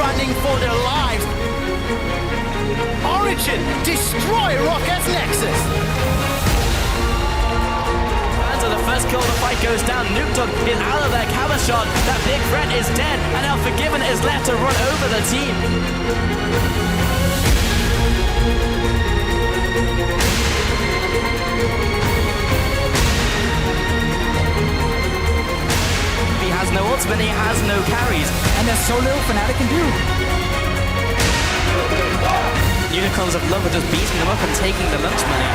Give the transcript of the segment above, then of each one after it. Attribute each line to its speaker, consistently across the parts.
Speaker 1: running for their lives. Origin, destroy Rocket's Nexus.
Speaker 2: So the first kill of the fight goes down. Nuketook is out of there. Cabochon, that big threat is dead. And now Forgiven is left to run over the team. He has no ultimate, he has no carries.
Speaker 3: And there's so little Fnatic can do.
Speaker 2: Unicorns of Love are just beating them up and taking the lunch money.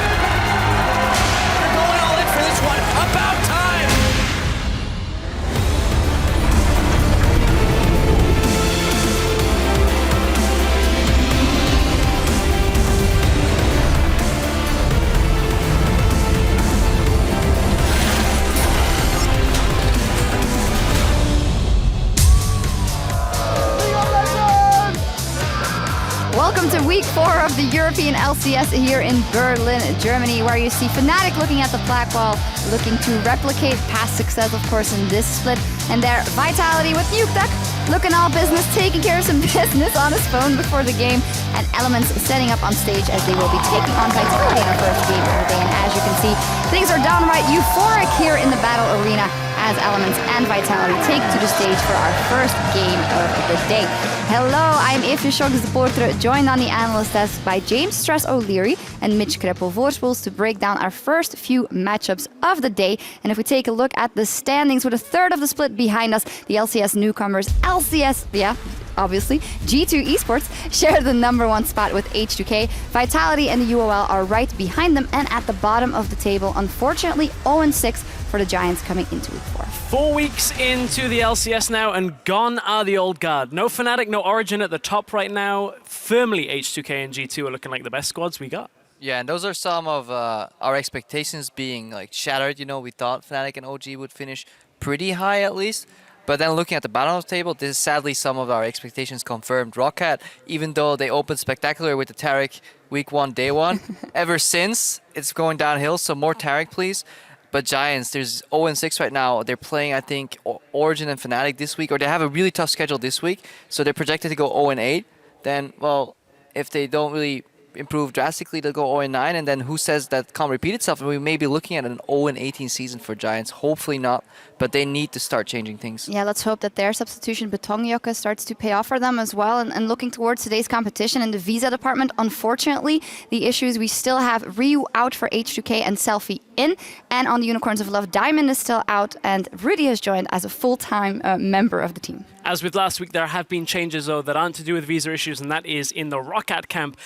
Speaker 1: They're going all in for this one. About time.
Speaker 4: Welcome to week 4 of the European LCS here in Berlin, Germany, where you see Fnatic looking at the black wall, looking to replicate past success, of course, in this split. And their Vitality with Nuketook, looking all business, taking care of some business on his phone before the game. And Elements setting up on stage as they will be taking on Vitality in our first game of the day. And as you can see, things are downright euphoric here in the battle arena as Elements and Vitality take to the stage for our first game of the day. Hello, I'm Evie Shoggs de Portre, joined on the analyst desk by James Stress O'Leary and Mitch Kreppel-Voorspools to break down our first few matchups of the day. And if we take a look at the standings with a third of the split behind us, the LCS newcomers, obviously, G2 Esports share the #1 spot with H2K. Vitality and the UOL are right behind them and at the bottom of the table. Unfortunately, 0-6 for the Giants coming into week 4.
Speaker 5: 4 weeks into the LCS now, and gone are the old guard. No Fnatic, no Origin at the top right now. Firmly H2K and G2 are looking like the best squads we got.
Speaker 6: Yeah, and those are some of our expectations being like shattered. You know, we thought Fnatic and OG would finish pretty high at least. But then looking at the bottom of the table, this is sadly some of our expectations confirmed. Roccat, even though they opened spectacular with the Taric week 1, day 1, ever since it's going downhill. So more Taric, please. But Giants, there's 0-6 right now. They're playing, I think, Origin and Fnatic this week, or they have a really tough schedule this week. So they're projected to go 0-8. Then, well, if they don't really improve drastically, they'll go 0-9. And then who says that can't repeat itself? And we may be looking at an 0-18 season for Giants. Hopefully not, but they need to start changing things.
Speaker 4: Yeah, let's hope that their substitution, Betongjokka, starts to pay off for them as well. And looking towards today's competition in the visa department, unfortunately, the issues we still have Ryu out for H2K and Selfie in. And on the Unicorns of Love, Diamond is still out, and Rudy has joined as a full-time member of the team.
Speaker 5: As with last week, there have been changes, though, that aren't to do with visa issues, and that is in the Roccat camp.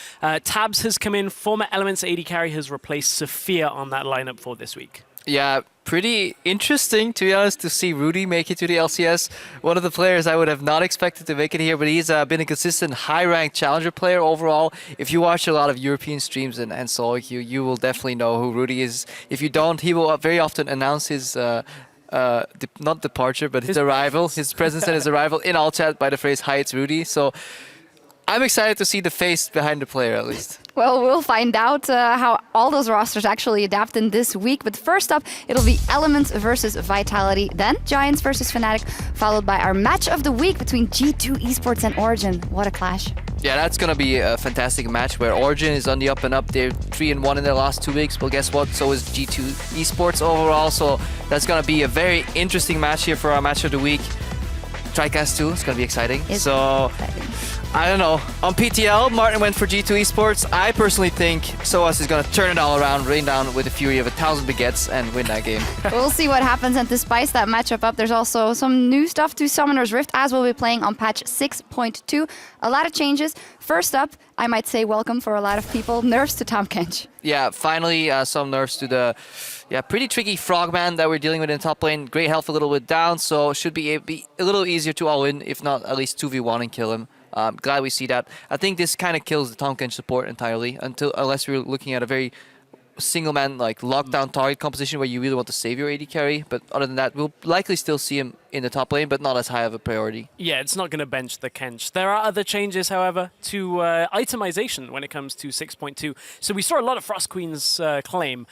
Speaker 5: Tabs has come in. Former Elements AD carry has replaced Sophia on that lineup for this week.
Speaker 6: Yeah, pretty interesting, to be honest, to see Rudy make it to the LCS. One of the players I would have not expected to make it here, but he's been a consistent high-ranked challenger player overall. If you watch a lot of European streams and solo queue, you will definitely know who Rudy is. If you don't, he will very often announce his... not departure, but his arrival, his presence and his arrival in all chat by the phrase, "Hi, it's Rudy." So I'm excited to see the face behind the player, at least.
Speaker 4: Well, we'll find out how all those rosters actually adapt in this week. But first up, it'll be Elements versus Vitality, then Giants versus Fnatic, followed by our match of the week between G2 Esports and Origin. What a clash.
Speaker 6: Yeah, that's going to be a fantastic match where Origin is on the up and up. They're 3-1 in their last 2 weeks. Well, guess what? So is G2 Esports overall. So that's going to be a very interesting match here for our match of the week. TriCast 2, it's going to be exciting. Exciting. I don't know. On PTL, Martin went for G2 Esports. I personally think Soaz is going to turn it all around, rain down with the fury of 1,000 baguettes and win that game.
Speaker 4: We'll see what happens, and to spice that matchup up, there's also some new stuff to Summoner's Rift, as we'll be playing on patch 6.2. A lot of changes. First up, I might say welcome for a lot of people, nerfs to Tahm Kench.
Speaker 6: Yeah, finally some nerfs to the pretty tricky Frogman that we're dealing with in top lane. Great health a little bit down, so should be a little easier to all in, if not at least 2v1 and kill him. Glad we see that. I think this kind of kills the Tahm Kench support entirely, unless we're looking at a very single man like lockdown target composition where you really want to save your AD carry. But other than that, we'll likely still see him in the top lane, but not as high of a priority.
Speaker 5: Yeah, it's not going to bench the Kench. There are other changes, however, to itemization when it comes to 6.2. So we saw a lot of Frost Queen's claim.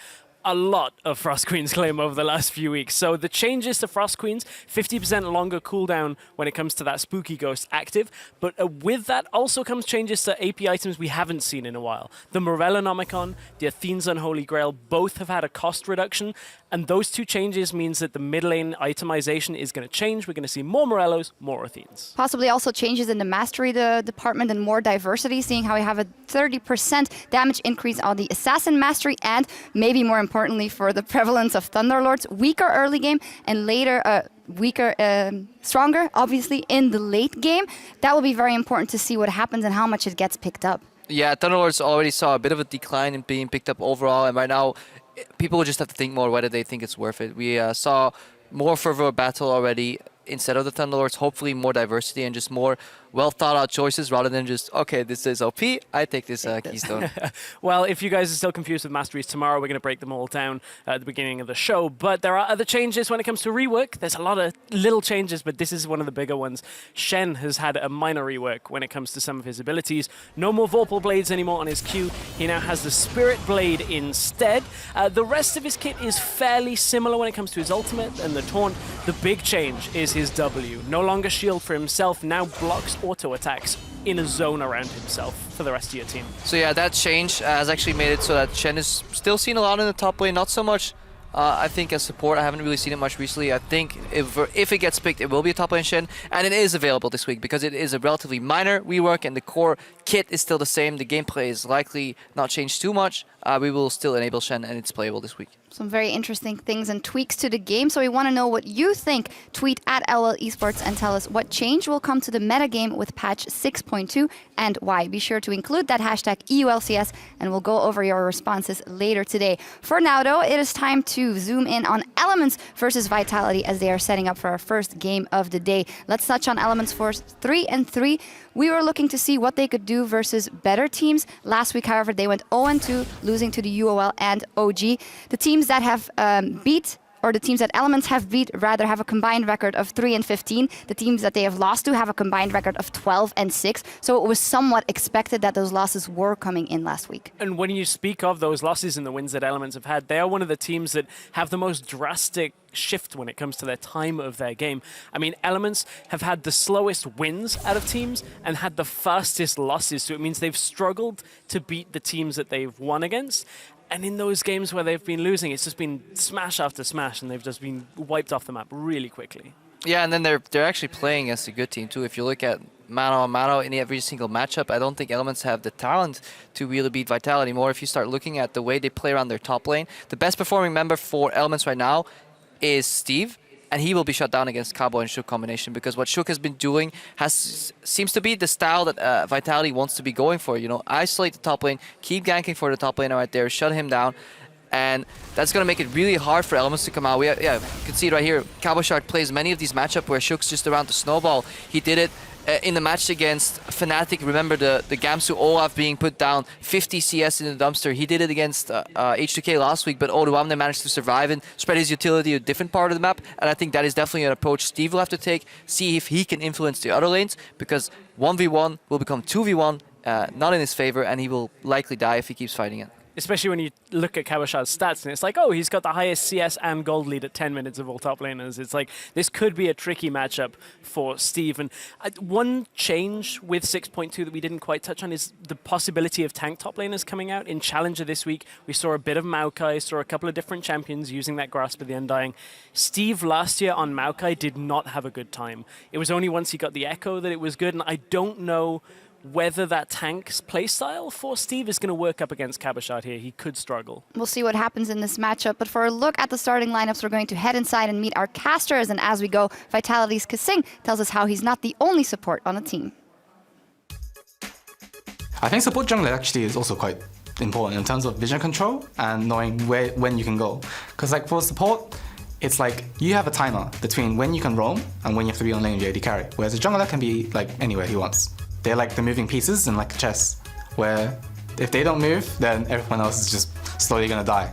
Speaker 5: a lot of Frost Queen's claim over the last few weeks. So the changes to Frost Queens, 50% longer cooldown when it comes to that Spooky Ghost active, but with that also comes changes to AP items we haven't seen in a while. The Morellonomicon, the Athene's Unholy Grail, both have had a cost reduction, and those two changes means that the mid lane itemization is going to change. We're going to see more Morellos, more Athenes.
Speaker 4: Possibly also changes in the Mastery department and more diversity, seeing how we have a 30% damage increase on the Assassin Mastery, and maybe more importantly for the prevalence of Thunderlords, weaker early game and later stronger, obviously, in the late game. That will be very important to see what happens and how much it gets picked up.
Speaker 6: Yeah, Thunderlords already saw a bit of a decline in being picked up overall, and right now people will just have to think more whether they think it's worth it. We saw more fervor of battle already instead of the Thunderlords, hopefully more diversity and just more well thought out choices rather than just, okay, this is OP, I take this Keystone.
Speaker 5: Well, if you guys are still confused with Masteries tomorrow, we're going to break them all down at the beginning of the show. But there are other changes when it comes to rework. There's a lot of little changes, but this is one of the bigger ones. Shen has had a minor rework when it comes to some of his abilities. No more Vorpal Blades anymore on his Q. He now has the Spirit Blade instead. The rest of his kit is fairly similar when it comes to his ultimate and the Taunt. The big change is his W. No longer shield for himself, now blocks auto attacks in a zone around himself for the rest of your team.
Speaker 6: So yeah, that change has actually made it so that Shen is still seen a lot in the top lane, not so much I think as support. I haven't really seen it much recently. I think if it gets picked, it will be a top lane Shen, and it is available this week because it is a relatively minor rework and the core kit is still the same. The gameplay is likely not changed too much. We will still enable Shen and it's playable this week.
Speaker 4: Some very interesting things and tweaks to the game, so we want to know what you think. Tweet at LOL Esports and tell us what change will come to the metagame with patch 6.2 and why. Be sure to include that hashtag EULCS and we'll go over your responses later today. For now though, it is time to zoom in on Elements versus Vitality as they are setting up for our first game of the day. Let's touch on Elements Force 3 and 3. We were looking to see what they could do versus better teams. Last week, however, they went 0-2, losing to the UOL and OG. The teams that have the teams that Elements have beat rather have a combined record of 3-15. The teams that they have lost to have a combined record of 12-6. So it was somewhat expected that those losses were coming in last week.
Speaker 5: And when you speak of those losses and the wins that Elements have had, they are one of the teams that have the most drastic shift when it comes to their time of their game. I mean, Elements have had the slowest wins out of teams and had the fastest losses, so it means they've struggled to beat the teams that they've won against. And in those games where they've been losing, it's just been smash after smash, and they've just been wiped off the map really quickly.
Speaker 6: Yeah, and then they're actually playing as a good team too. If you look at mano a mano in every single matchup, I don't think Elements have the talent to really beat Vitality more. If you start looking at the way they play around their top lane, the best performing member for Elements right now is Steve, and he will be shut down against Cowboy and Shook combination because what Shook has been doing seems to be the style that Vitality wants to be going for. You know, isolate the top lane, keep ganking for the top laner right there, shut him down, and that's going to make it really hard for Elements to come out. You can see it right here. Cowboy Shark plays many of these matchups where Shook's just around to snowball. He did it in the match against Fnatic. Remember the Gamsu Olaf being put down 50 CS in the dumpster. He did it against H2K last week, but Odoamne managed to survive and spread his utility to a different part of the map. And I think that is definitely an approach Steve will have to take, see if he can influence the other lanes, because 1v1 will become 2v1, not in his favor, and he will likely die if he keeps fighting it.
Speaker 5: Especially when you look at Kabashar's stats and it's like, oh, he's got the highest CS and gold lead at 10 minutes of all top laners. It's like, this could be a tricky matchup for Steve. And one change with 6.2 that we didn't quite touch on is the possibility of tank top laners coming out. In Challenger this week, we saw a bit of Maokai, saw a couple of different champions using that Grasp of the Undying. Steve last year on Maokai did not have a good time. It was only once he got the Echo that it was good, and I don't know whether that tank's playstyle for Steve is going to work up against Kabashard here. He could struggle.
Speaker 4: We'll see what happens in this matchup, but for a look at the starting lineups, we're going to head inside and meet our casters, and as we go, Vitality's Kasing tells us how he's not the only support on the team.
Speaker 3: I think support jungler actually is also quite important in terms of vision control and knowing when you can go. Because like for support, it's like you have a timer between when you can roam and when you have to be on lane with your AD carry, whereas a jungler can be like anywhere he wants. They're like the moving pieces in like chess, where if they don't move, then everyone else is just slowly gonna die.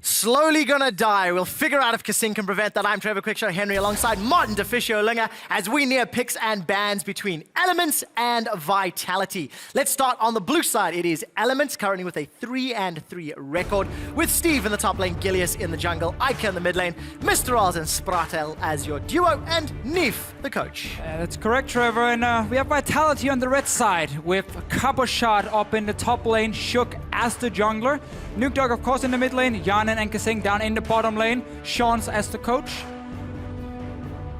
Speaker 7: Slowly gonna die. We'll figure out if Kasing can prevent that. I'm Trevor Quickshow Henry alongside Martin DeFiscio Linger as we near picks and bans between Elements and Vitality. Let's start on the blue side. It is Elements currently with a 3-3 record with Steve in the top lane, Gilius in the jungle, Ika in the mid lane, Mr. Oz and Spratel as your duo, and Neef, the coach.
Speaker 8: That's correct, Trevor. And we have Vitality on the red side with Cabochard up in the top lane, Shook as the jungler, Nukedog, of course, in the mid lane, Yanin and Kasing down in the bottom lane, Sean's as the coach.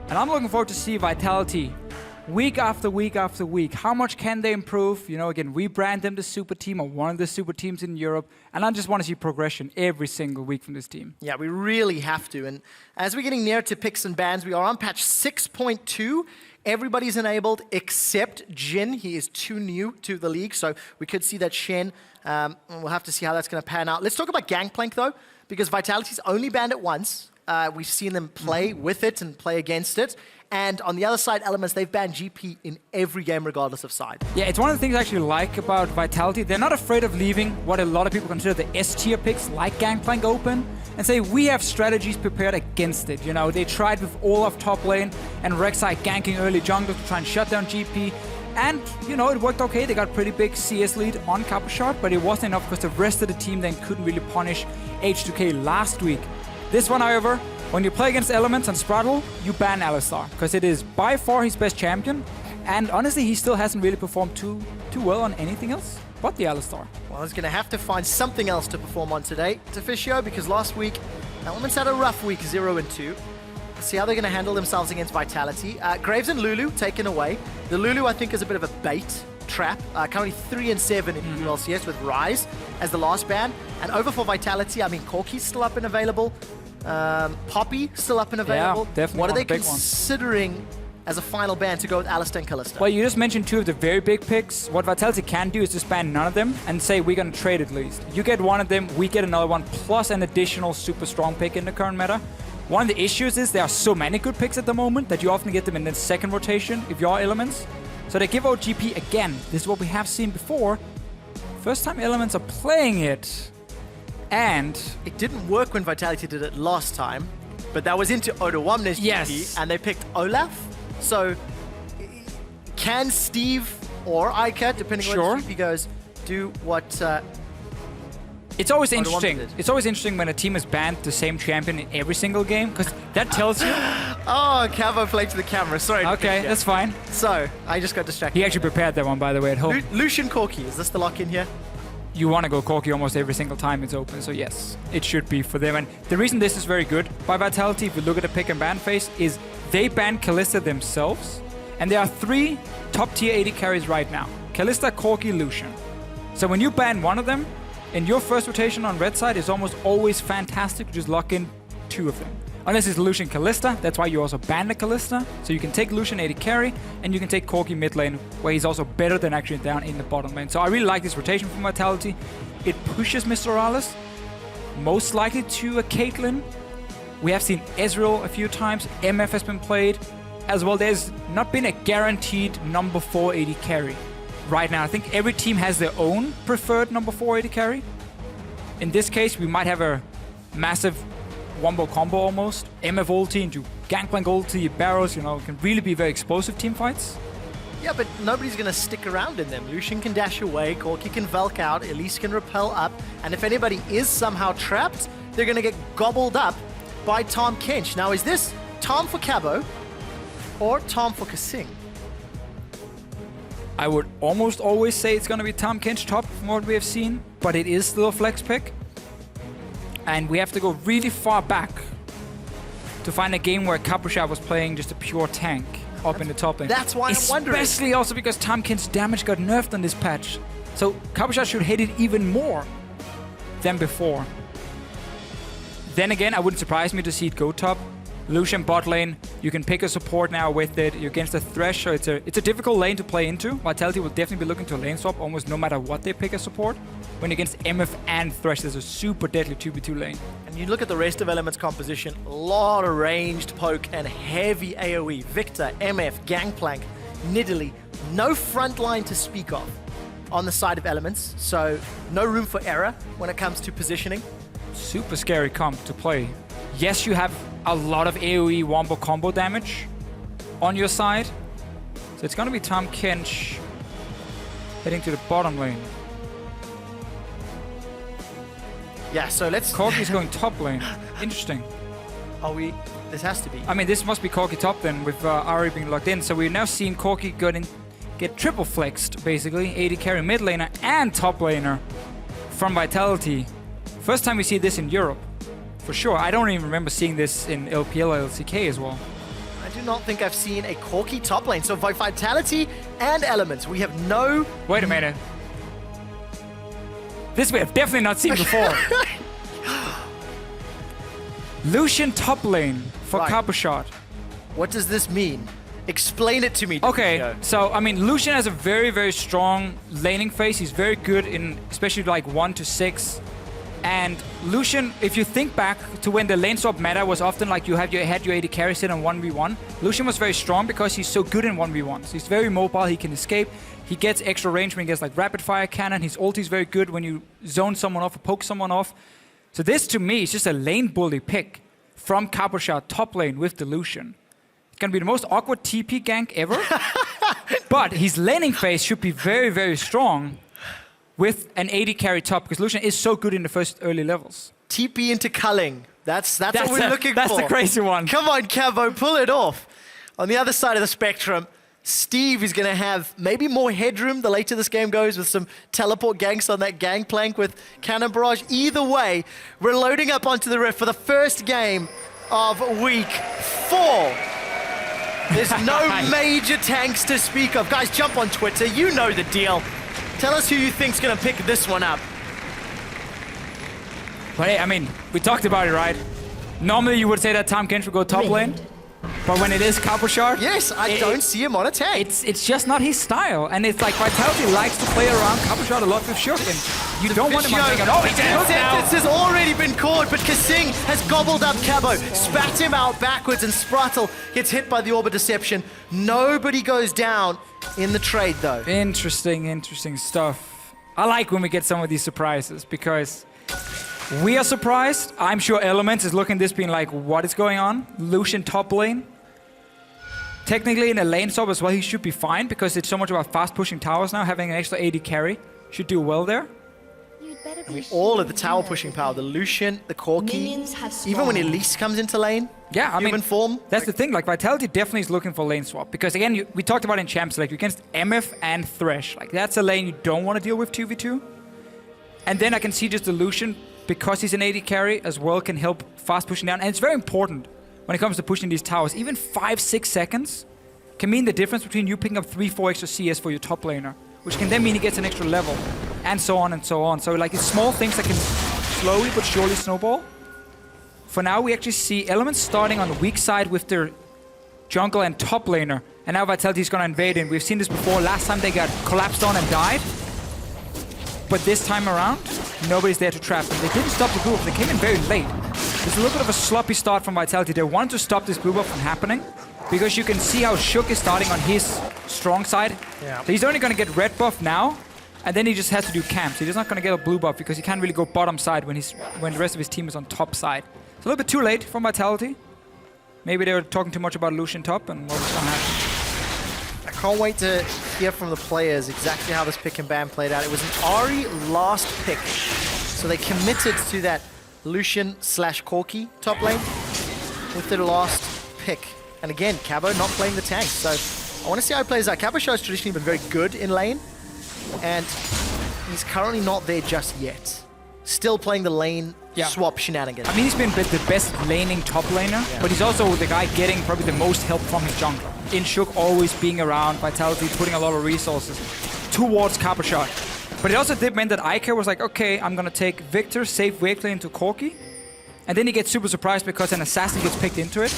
Speaker 8: And I'm looking forward to see Vitality week after week after week. How much can they improve? You know, again, we brand them the super team or one of the super teams in Europe. And I just want to see progression every single week from this team.
Speaker 7: Yeah, we really have to. And as we're getting near to picks and bans, we are on patch 6.2. Everybody's enabled except Jin. He is too new to the league, so we could see that Shen. We'll have to see how that's going to pan out. Let's talk about Gangplank, though, because Vitality's only banned it once. We've seen them play with it and play against it. And on the other side, Elements, they've banned GP in every game, regardless of side.
Speaker 8: Yeah, it's one of the things I actually like about Vitality. They're not afraid of leaving what a lot of people consider the S-tier picks, like Gangplank, open, and say, we have strategies prepared against it. You know, they tried with Olaf top lane and Rek'Sai ganking early jungle to try and shut down GP. And, you know, it worked okay. They got a pretty big CS lead on Cabochard, but it wasn't enough because the rest of the team then couldn't really punish H2K last week. This one, however, when you play against Elements and Spraddle, you ban Alistar, because it is by far his best champion, and honestly, he still hasn't really performed too well on anything else but the Alistar.
Speaker 7: Well, he's going to have to find something else to perform on today, DeFiscio, because last week, Elements had a rough week, 0-2. Let's see how they're going to handle themselves against Vitality. Graves and Lulu taken away. The Lulu, I think, is a bit of a bait trap. Currently 3-7 in ULCS with Ryze as the last ban. And over for Vitality, I mean, Corki's still up and available. Poppy still up and available.
Speaker 8: Yeah, definitely.
Speaker 7: What are
Speaker 8: one
Speaker 7: they
Speaker 8: of the big ones.
Speaker 7: considering as a final ban to go with Alistar and Kalista?
Speaker 8: Well, you just mentioned two of the very big picks. What Vitality can do is just ban none of them and say we're going to trade at least. You get one of them, we get another one, plus an additional super strong pick in the current meta. One of the issues is there are so many good picks at the moment that you often get them in the second rotation if you're Elements. So they give out GP again. This is what we have seen before. First time Elements are playing it. And
Speaker 7: it didn't work when Vitality did it last time, but that was into Odoamne's GP, and they picked Olaf. So can Steve or Ika, depending on where GP goes, do what...
Speaker 8: it's always interesting. It's always interesting when a team has banned the same champion in every single game, because that tells you...
Speaker 7: Oh, Cavo played to the camera. Sorry.
Speaker 8: Okay, that's fine.
Speaker 7: So, I just got distracted.
Speaker 8: He actually prepared that one, by the way, at home.
Speaker 7: Lucian Corki, is this the lock in here?
Speaker 8: You want to go Corki almost every single time it's open, so yes, it should be for them. And the reason this is very good by Vitality, if you look at the pick and ban phase, is they ban Kalista themselves, and there are 3 top tier AD carries right now. Kalista, Corki, Lucian. So when you ban one of them, in your first rotation on red side, it's almost always fantastic to just lock in 2 of them. Unless it's Lucian Kalista, that's why you also ban the Kalista. So you can take Lucian AD carry, and you can take Corki mid lane, where he's also better than actually down in the bottom lane. So I really like this rotation from Vitality. It pushes Mr. Morales, most likely to a Caitlyn. We have seen Ezreal a few times. MF has been played as well. There's not been a guaranteed number 4 AD carry right now. I think every team has their own preferred number 4 AD carry. In this case, we might have a massive wombo combo almost. MF ulti into Gangplank ulti, Barrows, you know, can really be very explosive team fights.
Speaker 7: Yeah, but nobody's going to stick around in them. Lucian can dash away, Corki can Valk out, Elise can repel up, and if anybody is somehow trapped, they're going to get gobbled up by Tahm Kench. Now, is this Tahm for Cabo or Tahm for Kasing?
Speaker 8: I would almost always say it's going to be Tahm Kench top from what we have seen, but it is still a flex pick. And we have to go really far back to find a game where Cabochard was playing just a pure tank up in the top lane.
Speaker 7: That's why I'm wondering.
Speaker 8: Especially also because Tahm Kench's damage got nerfed on this patch. So Cabochard should hit it even more than before. Then again, I wouldn't surprise me to see it go top. Lucian bot lane, you can pick a support now with it. You're against a Thresh, so it's a difficult lane to play into. Vitality will definitely be looking to a lane swap almost no matter what they pick as support. When against MF and Thresh, there's a super deadly 2v2 lane.
Speaker 7: And you look at the rest of Element's composition, a lot of ranged poke and heavy AoE. Victor, MF, Gangplank, Nidalee, no front line to speak of on the side of Elements, so no room for error when it comes to positioning.
Speaker 8: super scary comp to play. Yes, you have a lot of AoE wombo combo damage on your side. So it's gonna be Tahm Kench heading to the bottom lane.
Speaker 7: Yeah, so let's...
Speaker 8: Corki's going top lane. Interesting.
Speaker 7: Are we... This has to be.
Speaker 8: I mean, this must be Corki top then, with Ahri being locked in. So we're now seeing Corki get triple flexed, basically. AD carry mid laner and top laner from Vitality. First time we see this in Europe, for sure. I don't even remember seeing this in LPL or LCK as well.
Speaker 7: I do not think I've seen a Corki top lane. So by Vitality and Elements, we have no...
Speaker 8: Wait a minute. This we have definitely not seen before. Lucian top lane for
Speaker 7: Right.
Speaker 8: Capushot.
Speaker 7: What does this mean? Explain it to me.
Speaker 8: Okay,
Speaker 7: Domingo.
Speaker 8: so I mean, Lucian has a very, very strong laning phase. He's very good in especially like 1 to 6. And Lucian, if you think back to when the lane swap meta was often like you had your AD carry sit on 1v1, Lucian was very strong because he's so good in 1v1s. He's very mobile, he can escape. He gets extra range when he gets like rapid fire cannon. His ulti is very good when you zone someone off or poke someone off. So this to me is just a lane bully pick from Capushot top lane with the Lucian. It's gonna be the most awkward TP gank ever. But his laning phase should be very, very strong with an AD carry top because Lucian is so good in the first early levels.
Speaker 7: TP into culling. That's what we're looking
Speaker 8: that's
Speaker 7: for.
Speaker 8: the crazy one.
Speaker 7: Come on, Cavo, pull it off. On the other side of the spectrum, Steve is going to have maybe more headroom the later this game goes with some teleport ganks on that gangplank with Cannon Barrage. Either way, we're loading up onto the Rift for the first game of week 4. There's no major tanks to speak of. Guys, jump on Twitter. You know the deal. Tell us who you think's going to pick this one up.
Speaker 8: But hey, I mean, we talked about it, right? Normally you would say that Tahm Kench would go top lane. But when it is Capushot,
Speaker 7: Yes, I don't see him on a tank.
Speaker 8: it's just not his style. And it's like Vitality likes to play around Capushot a lot with Shook. And you don't want him on tank. Oh, he's hooked now.
Speaker 7: This has already been caught, but Kasing has gobbled up Cabo, spat him out backwards, and Sprattle gets hit by the Orb of Deception. Nobody goes down in the trade, though.
Speaker 8: Interesting stuff. I like when we get some of these surprises because we are surprised. I'm sure Elements is looking at this being like, what is going on? Lucian top lane. Technically in a lane swap as well, he should be fine because it's so much about fast pushing towers now. Having an extra AD carry should do well there.
Speaker 7: I mean, all of the tower pushing power, the Lucian, the Corki, even when Elise comes into lane,
Speaker 8: Yeah, I
Speaker 7: human
Speaker 8: mean,
Speaker 7: form.
Speaker 8: that's the thing. Like Vitality definitely is looking for lane swap because again, we talked about in Champs, like against MF and Thresh. Like that's a lane you don't want to deal with 2v2. And then I can see just the Lucian, because he's an AD carry as well, can help fast pushing down. And it's very important when it comes to pushing these towers. Even 5-6 seconds can mean the difference between you picking up 3-4 extra CS for your top laner, which can then mean he gets an extra level, and so on and so on. So like it's small things that can slowly but surely snowball. For now, we actually see Elements starting on the weak side with their jungle and top laner. And now Vitality is going to invade in. We've seen this before. Last time they got collapsed on and died. But this time around, nobody's there to trap them. They didn't stop the blue buff. They came in very late. There's a little bit of a sloppy start from Vitality. They wanted to stop this blue buff from happening because you can see how Shook is starting on his strong side.
Speaker 7: Yeah.
Speaker 8: So he's only going to get red buff now, and then he just has to do camps. He's not going to get a blue buff because he can't really go bottom side when the rest of his team is on top side. It's a little bit too late from Vitality. Maybe they were talking too much about Lucian top and what was going to happen.
Speaker 7: I can't wait to hear from the players exactly how this pick and ban played out. It was an Ahri last pick, so they committed to that Lucian/Corki top lane with their last pick. And again, Cabo not playing the tank, so I want to see how he plays out. Cabo has traditionally been very good in lane, and he's currently not there just yet. Still playing the lane swap shenanigans.
Speaker 8: I mean, he's been the best laning top laner, but he's also the guy getting probably the most help from his jungler. In Shook always being around, Vitality putting a lot of resources towards Capushot. But it also did mean that Iker was like, okay, I'm gonna take Victor, save Wakely into Corki. And then he gets super surprised because an assassin gets picked into it.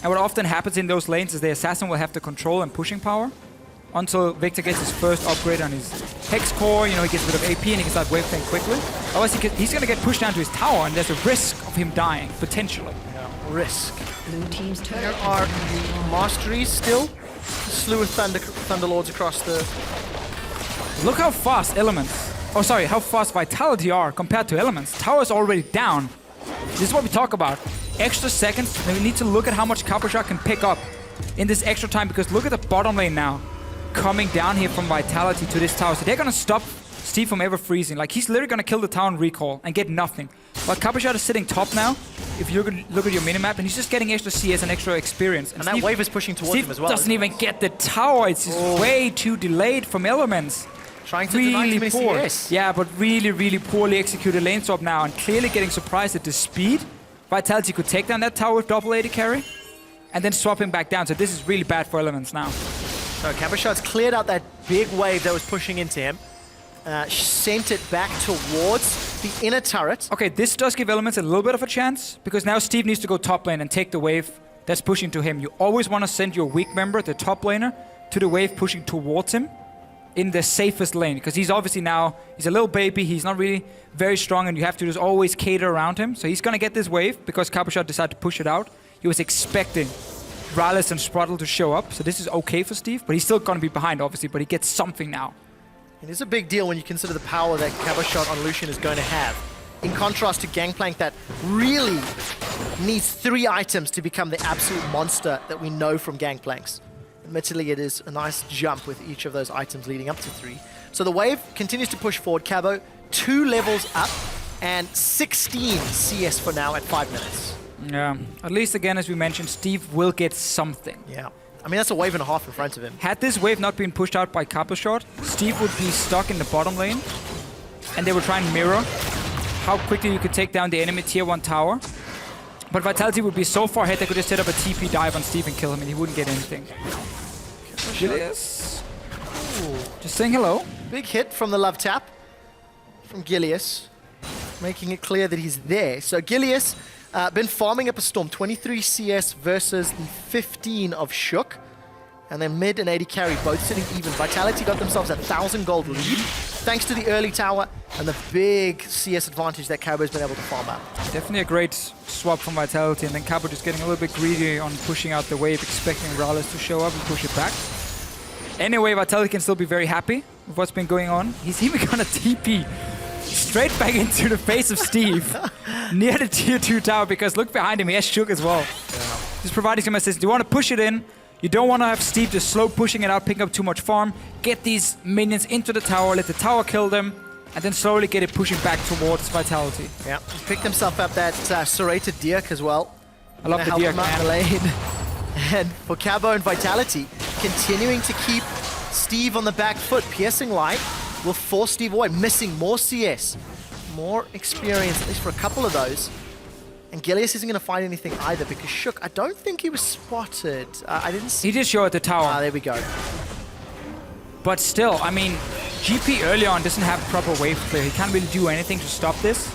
Speaker 8: And what often happens in those lanes is the assassin will have the control and pushing power until Victor gets his first upgrade on his Hex Core. You know, he gets a bit of AP and he can start wave playing quickly. Otherwise, he's gonna get pushed down to his tower and there's a risk of him dying, potentially.
Speaker 7: Risk.
Speaker 9: Blue team's turret.
Speaker 7: There are masteries still. Slew of Thunderlords across the...
Speaker 8: Look how fast Elements, how fast Vitality are compared to Elements. Tower's already down. This is what we talk about. Extra seconds, and we need to look at how much Capuchon can pick up in this extra time, because look at the bottom lane now. Coming down here from Vitality to this tower. So they're gonna stop Steve from ever freezing. Like, he's literally gonna kill the tower and recall and get nothing. But Capuchon is sitting top now. If you look at your minimap, and he's just getting extra CS and extra experience.
Speaker 7: And that wave is pushing towards
Speaker 8: Steve
Speaker 7: him as well.
Speaker 8: doesn't even get the tower. It's just way too delayed from Elements.
Speaker 7: Trying to deny too many
Speaker 8: poor.
Speaker 7: CS.
Speaker 8: Yeah, but really poorly executed lane swap now, and clearly getting surprised at the speed. Vitality could take down that tower with double AD carry, and then swap him back down. So this is really bad for Elements now.
Speaker 7: So Capuchon's cleared out that big wave that was pushing into him. Sent it back towards the inner turret.
Speaker 8: Okay, this does give Elements a little bit of a chance, because now Steve needs to go top lane and take the wave that's pushing to him. You always want to send your weak member, the top laner, to the wave pushing towards him in the safest lane, because he's obviously now, he's a little baby, he's not really very strong, and you have to just always cater around him. So he's going to get this wave because Capuchon decided to push it out. He was expecting Rallis and Sprottle to show up, so this is okay for Steve, but he's still going to be behind, obviously, but he gets something now.
Speaker 7: It is a big deal when you consider the power that Capuchon on Lucian is going to have. In contrast to Gangplank, that really needs 3 items to become the absolute monster that we know from Gangplanks. Admittedly, it is a nice jump with each of those items leading up to 3. So the wave continues to push forward. Cabo, 2 levels up and 16 CS for now at 5 minutes.
Speaker 8: Yeah, at least again, as we mentioned, Steve will get something.
Speaker 7: Yeah. I mean, that's a wave and a half in front of him.
Speaker 8: Had this wave not been pushed out by Capuchon, Steve would be stuck in the bottom lane, and they would try and mirror how quickly you could take down the enemy tier 1 tower. But Vitality would be so far ahead they could just set up a TP dive on Steve and kill him, and he wouldn't get anything. Gilius. Just saying hello.
Speaker 7: Big hit from the love tap from Gilius, making it clear that he's there. So Gilius been farming up a Storm, 23 CS versus the 15 of Shook. And then mid and AD carry both sitting even. Vitality got themselves a 1,000 gold lead thanks to the early tower and the big CS advantage that Cabo's been able to farm out.
Speaker 8: Definitely a great swap from Vitality, and then Cabo just getting a little bit greedy on pushing out the wave, expecting Rallis to show up and push it back. Anyway, Vitality can still be very happy with what's been going on. He's even gonna TP straight back into the face of Steve near the tier 2 tower, because look behind him, he has Shook as well. Yeah. Just providing some assist. You want to push it in. You don't want to have Steve just slow pushing it out, picking up too much farm. Get these minions into the tower, let the tower kill them, and then slowly get it pushing back towards Vitality.
Speaker 7: Yeah, he picked himself up that serrated Dirk as well.
Speaker 8: I love the Dirk, man.
Speaker 7: The lane. And for Cabo and Vitality, continuing to keep Steve on the back foot. Piercing Light will force Steve away, missing more CS, more experience, at least for a couple of those. And Gilius isn't going to find anything either, because Shook, I don't think he was spotted. I didn't see.
Speaker 8: He did show at the tower.
Speaker 7: Ah, there we go.
Speaker 8: But still, I mean, GP early on doesn't have proper wave clear. He can't really do anything to stop this.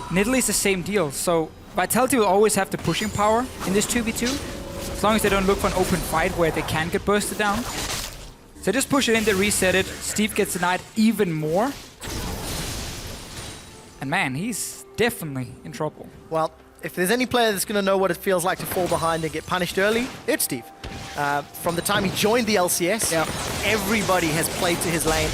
Speaker 8: Nidalee's the same deal. So Vitality will always have the pushing power in this 2v2, as long as they don't look for an open fight where they can get bursted down. So just push it in, they reset it. Steve gets denied even more. And man, he's definitely in trouble.
Speaker 7: Well, if there's any player that's going to know what it feels like to fall behind and get punished early, it's Steve. From the time he joined the LCS, everybody has played to his lane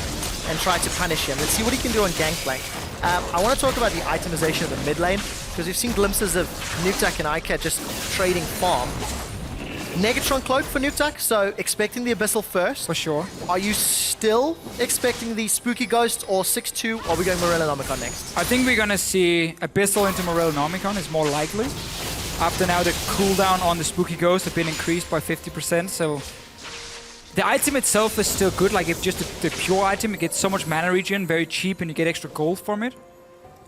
Speaker 7: and tried to punish him. Let's see what he can do on Gangplank. I want to talk about the itemization of the mid lane, because we've seen glimpses of Nukeduck and Icat just trading farm. Negatron Cloak for Nukeduck, so expecting the Abyssal first.
Speaker 8: For sure.
Speaker 7: Are you still expecting the Spooky Ghost or 6-2, or are we going Morellonomicon next?
Speaker 8: I think we're going to see Abyssal into Morellonomicon is more likely. After now the cooldown on the Spooky Ghost have been increased by 50%, so the item itself is still good. Like, if just the pure item, you get so much mana regen, very cheap, and you get extra gold from it.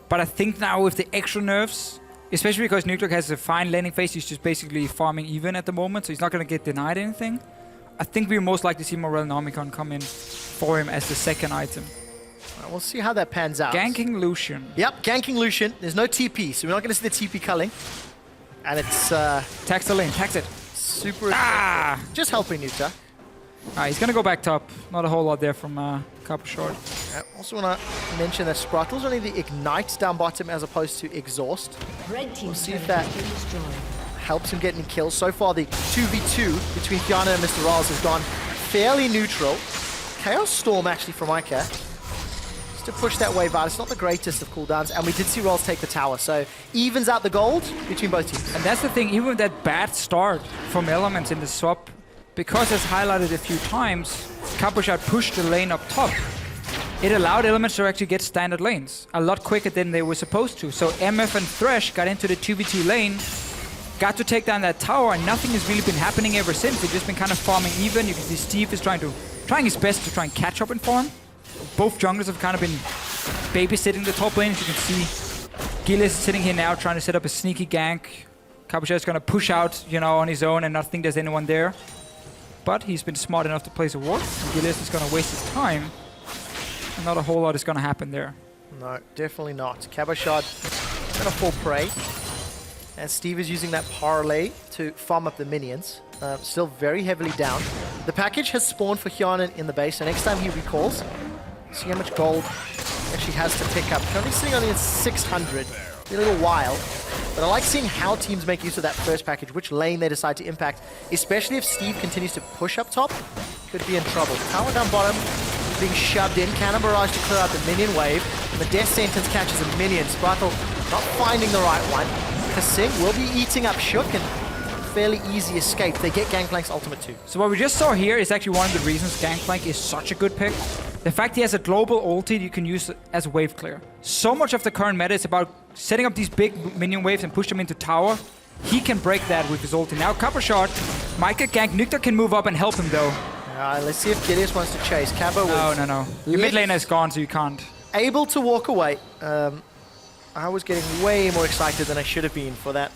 Speaker 8: But I think now with the extra nerfs, especially because Nukeduck has a fine landing phase, he's just basically farming even at the moment, so he's not going to get denied anything. I think we're most likely to see Morellonomicon come in for him as the second item.
Speaker 7: We'll see how that pans out.
Speaker 8: Ganking Lucian.
Speaker 7: Yep, ganking Lucian. There's no TP, so we're not going to see the TP culling. And it's
Speaker 8: Tax the lane, tax it.
Speaker 7: super just helping Nukeduck.
Speaker 8: He's going to go back top. Not a whole lot there from Capuchon.
Speaker 7: I also want to mention that Sprottle's only the Ignite down bottom as opposed to Exhaust. We'll see if that helps him getting kills. So far, the 2v2 between Kiana and Mr. Rawls has gone fairly neutral. Chaos Storm, actually, from Icat. to push that wave out. It's not the greatest of cooldowns, and we did see Rolls take the tower, so evens out the gold between both teams.
Speaker 8: And that's the thing, even with that bad start from Elements in the swap, because as highlighted a few times, Capuchat pushed the lane up top. It allowed Elements to actually get standard lanes a lot quicker than they were supposed to. So MF and Thresh got into the 2v2 lane, got to take down that tower, and nothing has really been happening ever since. They've just been kind of farming even. You can see Steve is trying his best to try and catch up in farm. Both junglers have kind of been babysitting the top lane. As you can see, Gilius is sitting here now trying to set up a sneaky gank. Capuchat is going to push out, you know, on his own and not think there's anyone there. But he's been smart enough to place a ward. Gilius is going to waste his time. And not a whole lot is going to happen there.
Speaker 7: No, definitely not. Cabochard going to fall prey. And Steve is using that parlay to farm up the minions. Still very heavily down. The package has spawned for Hjarnan in the base, so next time he recalls, see how much gold he actually has to pick up. Currently sitting only at 600. Be a little while. But I like seeing how teams make use of that first package, which lane they decide to impact, especially if Steve continues to push up top. Could be in trouble. Tower down bottom, being shoved in. Cannon Barrage to clear out the minion wave. And the Death Sentence catches a minion. Sparkle not finding the right one. Kasing will be eating up Shook, and fairly easy escape. They get Gangplank's ultimate too.
Speaker 8: So what we just saw here is actually one of the reasons Gangplank is such a good pick. The fact he has a global ulti you can use as a wave clear. So much of the current meta is about setting up these big minion waves and push them into tower. He can break that with his ulti. Now Capuchat might get ganked. Nukta can move up and help him though.
Speaker 7: Let's see if Gilius wants to chase. Cabo
Speaker 8: No. Your mid laner is gone, so you can't.
Speaker 7: Able to walk away. I was getting way more excited than I should have been for that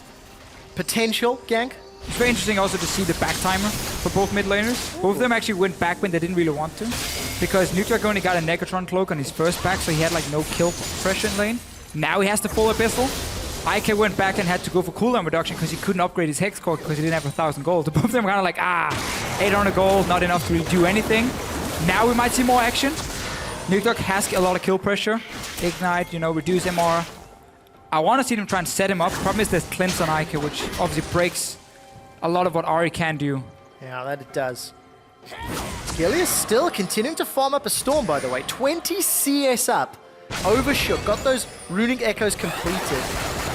Speaker 7: potential gank.
Speaker 8: It's very interesting also to see the back timer for both mid laners. Both of them actually went back when they didn't really want to, because Nuktak only got a Negatron cloak on his first back, so he had like no kill pressure in lane. Now he has the full Abyssal. IK went back and had to go for cooldown reduction because he couldn't upgrade his Hex Core because he didn't have 1,000 gold. Both of them kind of like, 800 gold, not enough to really do anything. Now we might see more action. Nuktak has a lot of kill pressure. Ignite, you know, reduce MR. I want to see them try and set him up. Problem is there's cleanse on IK, which obviously breaks a lot of what Ahri can do.
Speaker 7: Yeah, that it does. Gilius still continuing to farm up a Storm, by the way. 20 CS up over Shook. Got those Runic Echoes completed.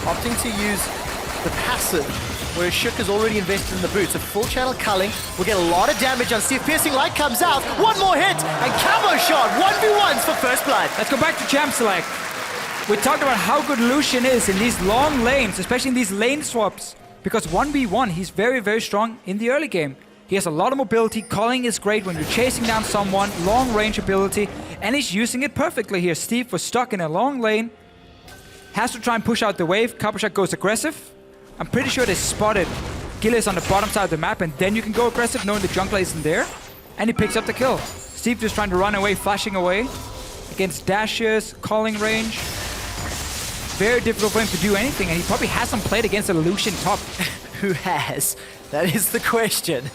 Speaker 7: Opting to use the passive, whereas Shook has already invested in the boots. A full channel culling will get a lot of damage on Steve. Piercing Light comes out. One more hit, and Cabochard 1v1s for first blood.
Speaker 8: Let's go back to Champ Select. We talked about how good Lucian is in these long lanes, especially in these lane swaps. Because 1v1, he's very, very strong in the early game. He has a lot of mobility. Culling is great when you're chasing down someone. Long range ability. And he's using it perfectly here. Steve was stuck in a long lane. Has to try and push out the wave. Capuchat goes aggressive. I'm pretty sure they spotted Gilius on the bottom side of the map. And then you can go aggressive knowing the jungler isn't there. And he picks up the kill. Steve just trying to run away, flashing away. Against dashes, calling range. Very difficult for him to do anything, and he probably hasn't played against a Lucian top.
Speaker 7: Who has? That is the question.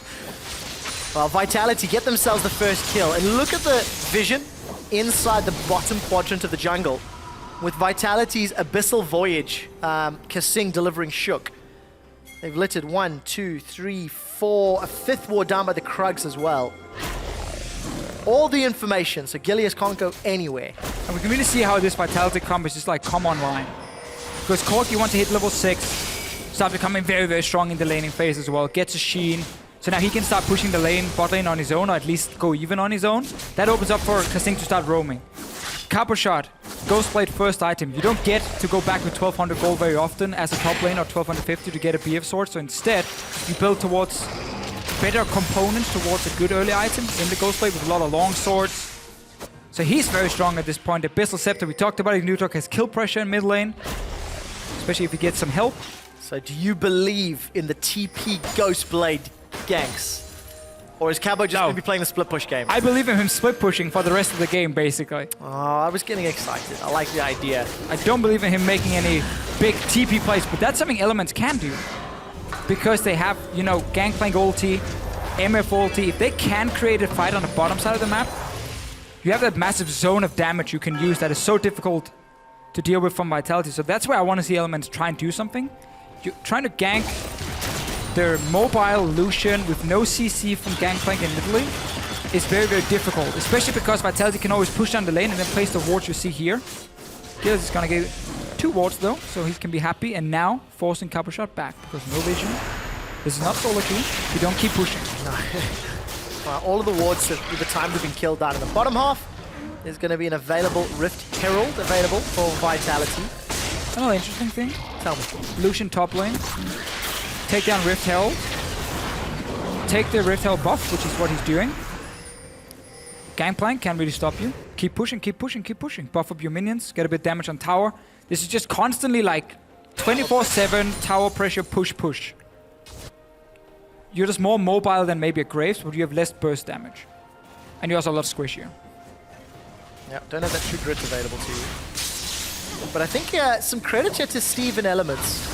Speaker 7: Well, Vitality get themselves the first kill, and look at the vision inside the bottom quadrant of the jungle. With Vitality's Abyssal Voyage, Kasing delivering Shook. They've littered 1, 2, 3, 4, a fifth ward down by the Krugs as well. All the information, so Gilius can't go anywhere.
Speaker 8: And we can really see how this Vitality comp is just like come online. Because Corki wants to hit level 6, start becoming very, very strong in the laning phase as well. Gets a Sheen. So now he can start pushing the bot lane on his own, or at least go even on his own. That opens up for Kasing to start roaming. Capuchat, Ghostblade first item. You don't get to go back with 1200 gold very often as a top lane, or 1250 to get a BF sword. So instead, you build towards better components towards a good early item in the Ghostblade with a lot of long swords. So he's very strong at this point. Abyssal Scepter, we talked about it. Nuktak has kill pressure in mid lane, especially if he gets some help.
Speaker 7: So do you believe in the TP Ghostblade ganks? Or is Cabo just going to be playing the split push game?
Speaker 8: I believe in him split pushing for the rest of the game, basically.
Speaker 7: Oh, I was getting excited. I like the idea.
Speaker 8: I don't believe in him making any big TP plays, but that's something Elements can do. Because they have, you know, Gangplank ulti, MF ulti. If they can create a fight on the bottom side of the map, you have that massive zone of damage you can use that is so difficult to deal with from Vitality. So that's where I want to see Elements try and do something. You're trying to gank their mobile Lucian with no CC from Gangplank in mid lane. is very, very difficult, especially because Vitality can always push down the lane and then place the wards you see here. Gilles is gonna get 2 wards though, so he can be happy, and now forcing Cabochard back because no vision. This is not solo queue. You don't keep pushing.
Speaker 7: All of the wards have either timed have been killed down in the bottom half. There's going to be an available Rift Herald available for Vitality.
Speaker 8: Another interesting thing.
Speaker 7: Tell me.
Speaker 8: Lucian top lane. Take down Rift Herald. Take the Rift Herald buff, which is what he's doing. Gangplank can't really stop you. Keep pushing, keep pushing, keep pushing. Buff up your minions. Get a bit damage on tower. This is just constantly like 24/7 tower pressure, push, push. You're just more mobile than maybe a Graves, but you have less burst damage. And you're also a lot squishier.
Speaker 7: Yeah, don't have that true grit available to you. But I think some credit here to Steve and Elements.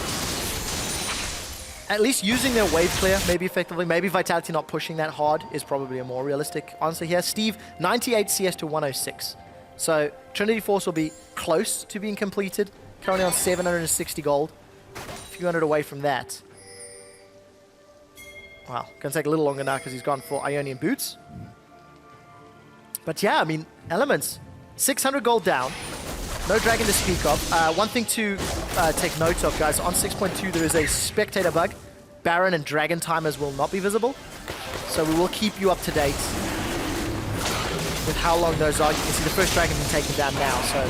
Speaker 7: At least using their wave clear, maybe effectively. Maybe Vitality not pushing that hard is probably a more realistic answer here. Steve, 98 CS to 106. So Trinity Force will be close to being completed. Currently on 760 gold. A few hundred away from that. Wow, gonna take a little longer now because he's gone for Ionian Boots. But yeah, I mean, Elements, 600 gold down. No dragon to speak of. One thing to take note of, guys, on 6.2 there is a spectator bug. Baron and dragon timers will not be visible. So we will keep you up to date with how long those are. You can see the first dragon being taken down now, so...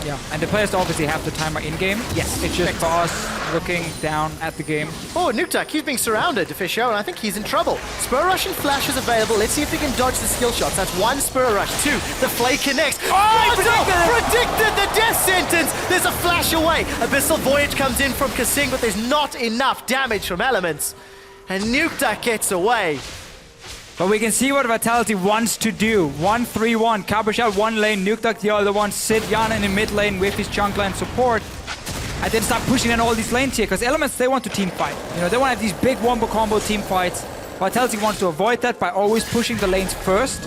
Speaker 8: Yeah, and the players obviously have the timer in-game.
Speaker 7: Yes.
Speaker 8: It's just for us looking down at the game.
Speaker 7: Oh, Nuktak, he's being surrounded, Fisher, and I think he's in trouble. Spur Rush and Flash is available. Let's see if he can dodge the skill shots. That's 1 Spur Rush, 2. The Flay connects. Oh, predicted the death sentence. There's a flash away. Abyssal Voyage comes in from Kasing, but there's not enough damage from Elements. And Nuktak gets away.
Speaker 8: But we can see what Vitality wants to do. 1-3-1. Cabochard one lane, Nuktak the other one. Sid Yana in the mid lane with his jungler and support. And then start pushing in all these lanes here. Because Elements, they want to team fight. You know, they want to have these big wombo combo team fights. Vitality wants to avoid that by always pushing the lanes first.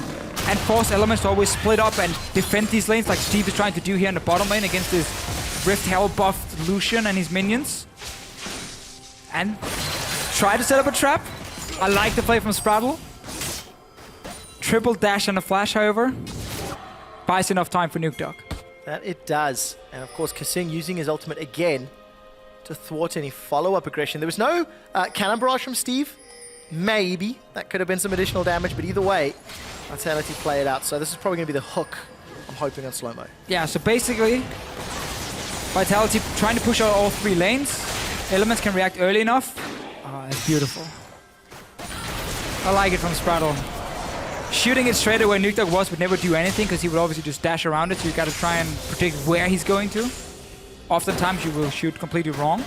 Speaker 8: And force Elements to always split up and defend these lanes like Steve is trying to do here in the bottom lane against this Rift Herald buffed Lucian and his minions. And try to set up a trap. I like the play from Spraddle. Triple dash and a flash, however, buys enough time for Nuktak.
Speaker 7: That it does. And of course, Kasing using his ultimate again to thwart any follow-up aggression. There was no cannon barrage from Steve. Maybe. That could have been some additional damage, but either way, Vitality play it out. So this is probably going to be the hook, I'm hoping, on slow-mo.
Speaker 8: Yeah, so basically, Vitality trying to push out all 3 lanes. Elements can react early enough. Oh, that's beautiful. I like it from Spraddle. Shooting it straight away Nuktak would never do anything because he would obviously just dash around it, so you gotta try and predict where he's going to. Oftentimes you will shoot completely wrong.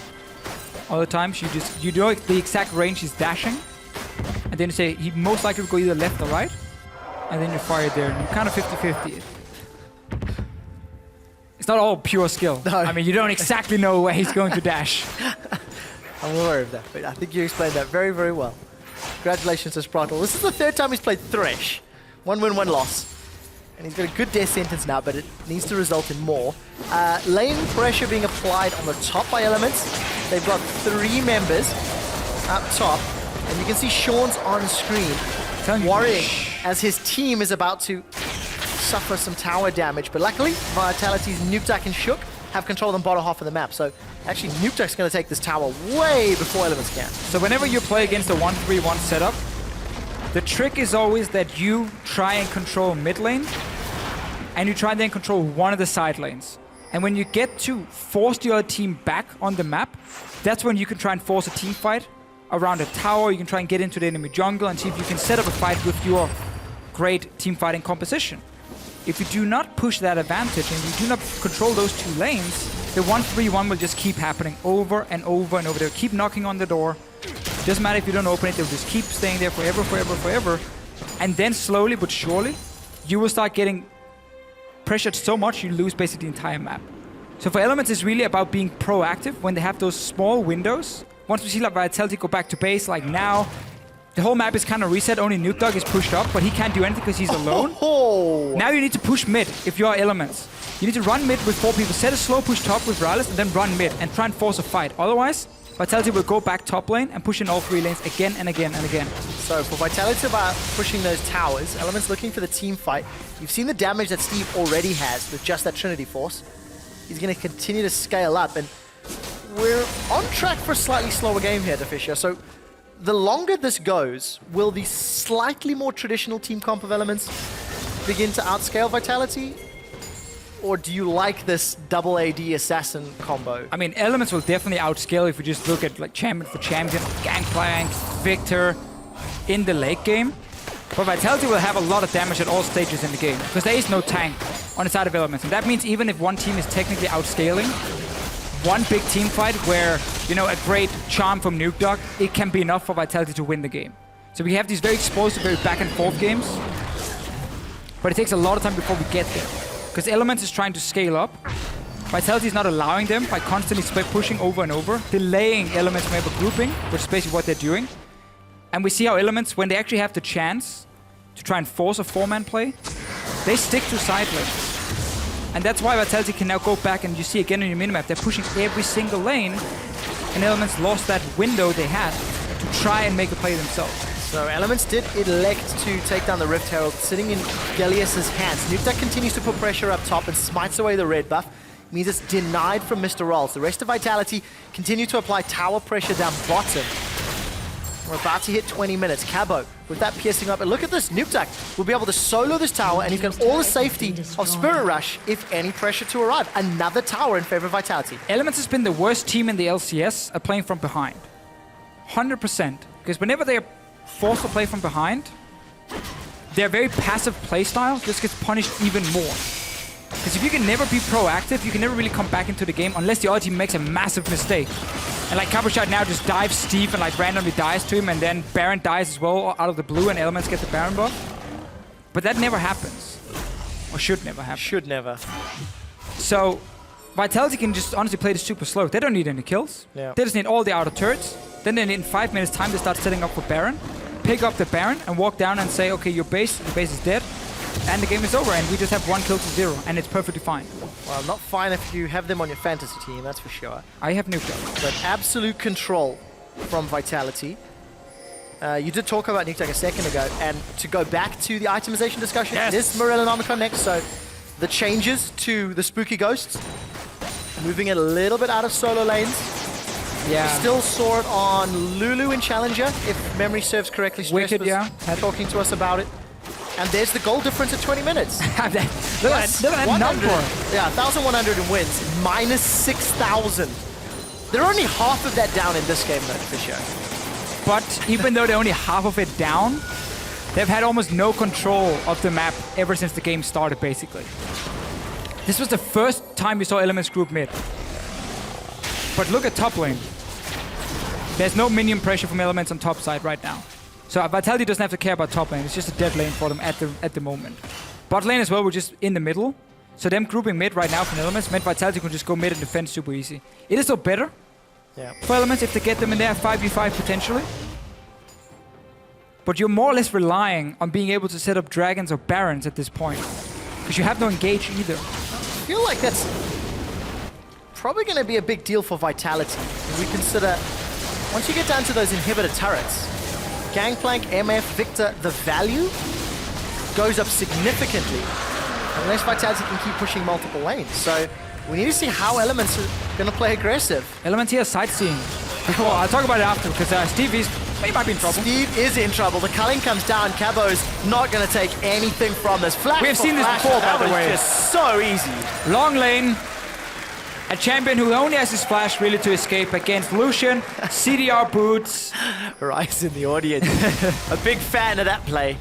Speaker 8: Other times you know the exact range he's dashing, and then you say he most likely will go either left or right, and then you fire it there, and you kind of 50-50 it. It's not all pure skill. No. I mean, you don't exactly know where he's going to dash.
Speaker 7: I'm aware of that, but I think you explained that very, very well. Congratulations to Spraddle. This is the 3rd time he's played Thresh. 1 win, 1 loss. And he's got a good death sentence now, but it needs to result in more. Lane pressure being applied on the top by Elements. They've got 3 members up top. And you can see Sean's on screen worrying as his team is about to suffer some tower damage. But luckily, Vitality's Nuktak and Shook have control of the bottom half of the map. So actually, Nuktak's going to take this tower way before Elements can.
Speaker 8: So whenever you play against a 1-3-1 setup, the trick is always that you try and control mid lane, and you try and then control one of the side lanes. And when you get to force the other team back on the map, that's when you can try and force a team fight around a tower. You can try and get into the enemy jungle and see if you can set up a fight with your great team fighting composition. If you do not push that advantage and you do not control those 2 lanes, the 1-3-1 will just keep happening over and over and over. They'll keep knocking on the door. Doesn't matter if you don't open it, they'll just keep staying there forever, forever, forever. And then slowly but surely, you will start getting pressured so much you lose basically the entire map. So for Elements, it's really about being proactive when they have those small windows. Once we see like Vitality go back to base, like now, the whole map is kind of reset. Only Nuktak is pushed up, but he can't do anything because he's alone. Now you need to push mid if you are Elements. You need to run mid with 4 people. Set a slow push top with Rylus and then run mid and try and force a fight. Otherwise, Vitality will go back top lane and push in all 3 lanes again and again and again.
Speaker 7: So for Vitality about pushing those towers, Element's looking for the team fight. You've seen the damage that Steve already has with just that Trinity Force. He's going to continue to scale up, and we're on track for a slightly slower game here, Deficia. So the longer this goes, will the slightly more traditional team comp of Elements begin to outscale Vitality? Or do you like this double AD assassin combo?
Speaker 8: I mean, Elements will definitely outscale if we just look at like champion for champion, Gangplank, Victor in the late game. But Vitality will have a lot of damage at all stages in the game because there is no tank on the side of Elements. And that means even if one team is technically outscaling, one big team fight where, you know, a great charm from Nuke Dog, it can be enough for Vitality to win the game. So we have these very explosive, very back and forth games. But it takes a lot of time before we get there. Because Elements is trying to scale up. Vitality is not allowing them by constantly split pushing over and over, delaying Elements from ever grouping, which is basically what they're doing. And we see how Elements, when they actually have the chance to try and force a 4-man play, they stick to side lanes. And that's why Vitality can now go back, and you see again in your minimap, they're pushing every single lane, and Elements lost that window they had to try and make a play themselves.
Speaker 7: So Elements did elect to take down the Rift Herald, sitting in Gelius's hands. Nukeduck continues to put pressure up top and smites away the red buff. It means it's denied from Mr. Rolls. The rest of Vitality continue to apply tower pressure down bottom. We're about to hit 20 minutes. Cabo with that piercing up. And look at this. Nukeduck will be able to solo this tower, and he's got all the safety of Spirit Rush if any pressure to arrive. Another tower in favor of Vitality.
Speaker 8: Elements has been the worst team in the LCS at playing from behind. 100%. Because whenever they are forced to play from behind, their very passive playstyle just gets punished even more. Because if you can never be proactive, you can never really come back into the game unless the other team makes a massive mistake. And like Cabochard now just dives Steve and like randomly dies to him, and then Baron dies as well out of the blue and Elements get the Baron buff. But that never happens. Or should never happen.
Speaker 7: Should never.
Speaker 8: So Vitality can just honestly play this super slow. They don't need any kills.
Speaker 7: Yeah.
Speaker 8: They just need all the outer turrets. Then they need in 5 minutes time to start setting up for Baron, pick up the Baron and walk down and say, okay, your base is dead. And the game is over, and we just have 1 kill to 0, and it's perfectly fine.
Speaker 7: Well, not fine if you have them on your fantasy team, that's for sure.
Speaker 8: I have Nuke Dog.
Speaker 7: But absolute control from Vitality. You did talk about Nuke Dog a second ago, and to go back to the itemization discussion,
Speaker 8: Yes.
Speaker 7: it is Morellonomicon next, so the changes to the Spooky Ghosts, moving it a little bit out of solo lanes.
Speaker 8: Yeah.
Speaker 7: Still saw it on Lulu in Challenger, if memory serves correctly. Stress
Speaker 8: Wicked,
Speaker 7: was
Speaker 8: yeah.
Speaker 7: talking to us about it. And there's the goal difference at 20 minutes.
Speaker 8: Look at
Speaker 7: Yes,
Speaker 8: that
Speaker 7: 100.
Speaker 8: number.
Speaker 7: Yeah, 1,100 in wins, minus 6,000. They're only half of that down in this game, though, for sure.
Speaker 8: But even though they're only half of it down, they've had almost no control of the map ever since the game started, basically. This was the first time we saw Elements group mid. But look at top lane. There's no minion pressure from Elements on top side right now. So Vitality doesn't have to care about top lane. It's just a dead lane for them at the moment. Bot lane as well, we're just in the middle. So them grouping mid right now from Elements meant Vitality can just go mid and defend super easy. It is still better for Elements if they get them in there 5v5 potentially. But you're more or less relying on being able to set up dragons or barons at this point. Because you have no engage either.
Speaker 7: I feel like that's probably going to be a big deal for Vitality. If we consider, once you get down to those inhibitor turrets, Gangplank, MF, Victor, the value goes up significantly unless Vitality can keep pushing multiple lanes. So we need to see how Elements are going to play aggressive.
Speaker 8: Elements here sightseeing. Before, I'll talk about it after because Steve he might be in trouble.
Speaker 7: Steve is in trouble. The culling comes down. Cabo's not going to take anything from this. Flash
Speaker 8: We have
Speaker 7: for
Speaker 8: seen this
Speaker 7: Flash.
Speaker 8: before,
Speaker 7: That
Speaker 8: by the
Speaker 7: was
Speaker 8: way.
Speaker 7: just so easy.
Speaker 8: Long lane. A champion who only has his flash really to escape against Lucian. CDR boots.
Speaker 7: Rise in the audience. A big fan of that play.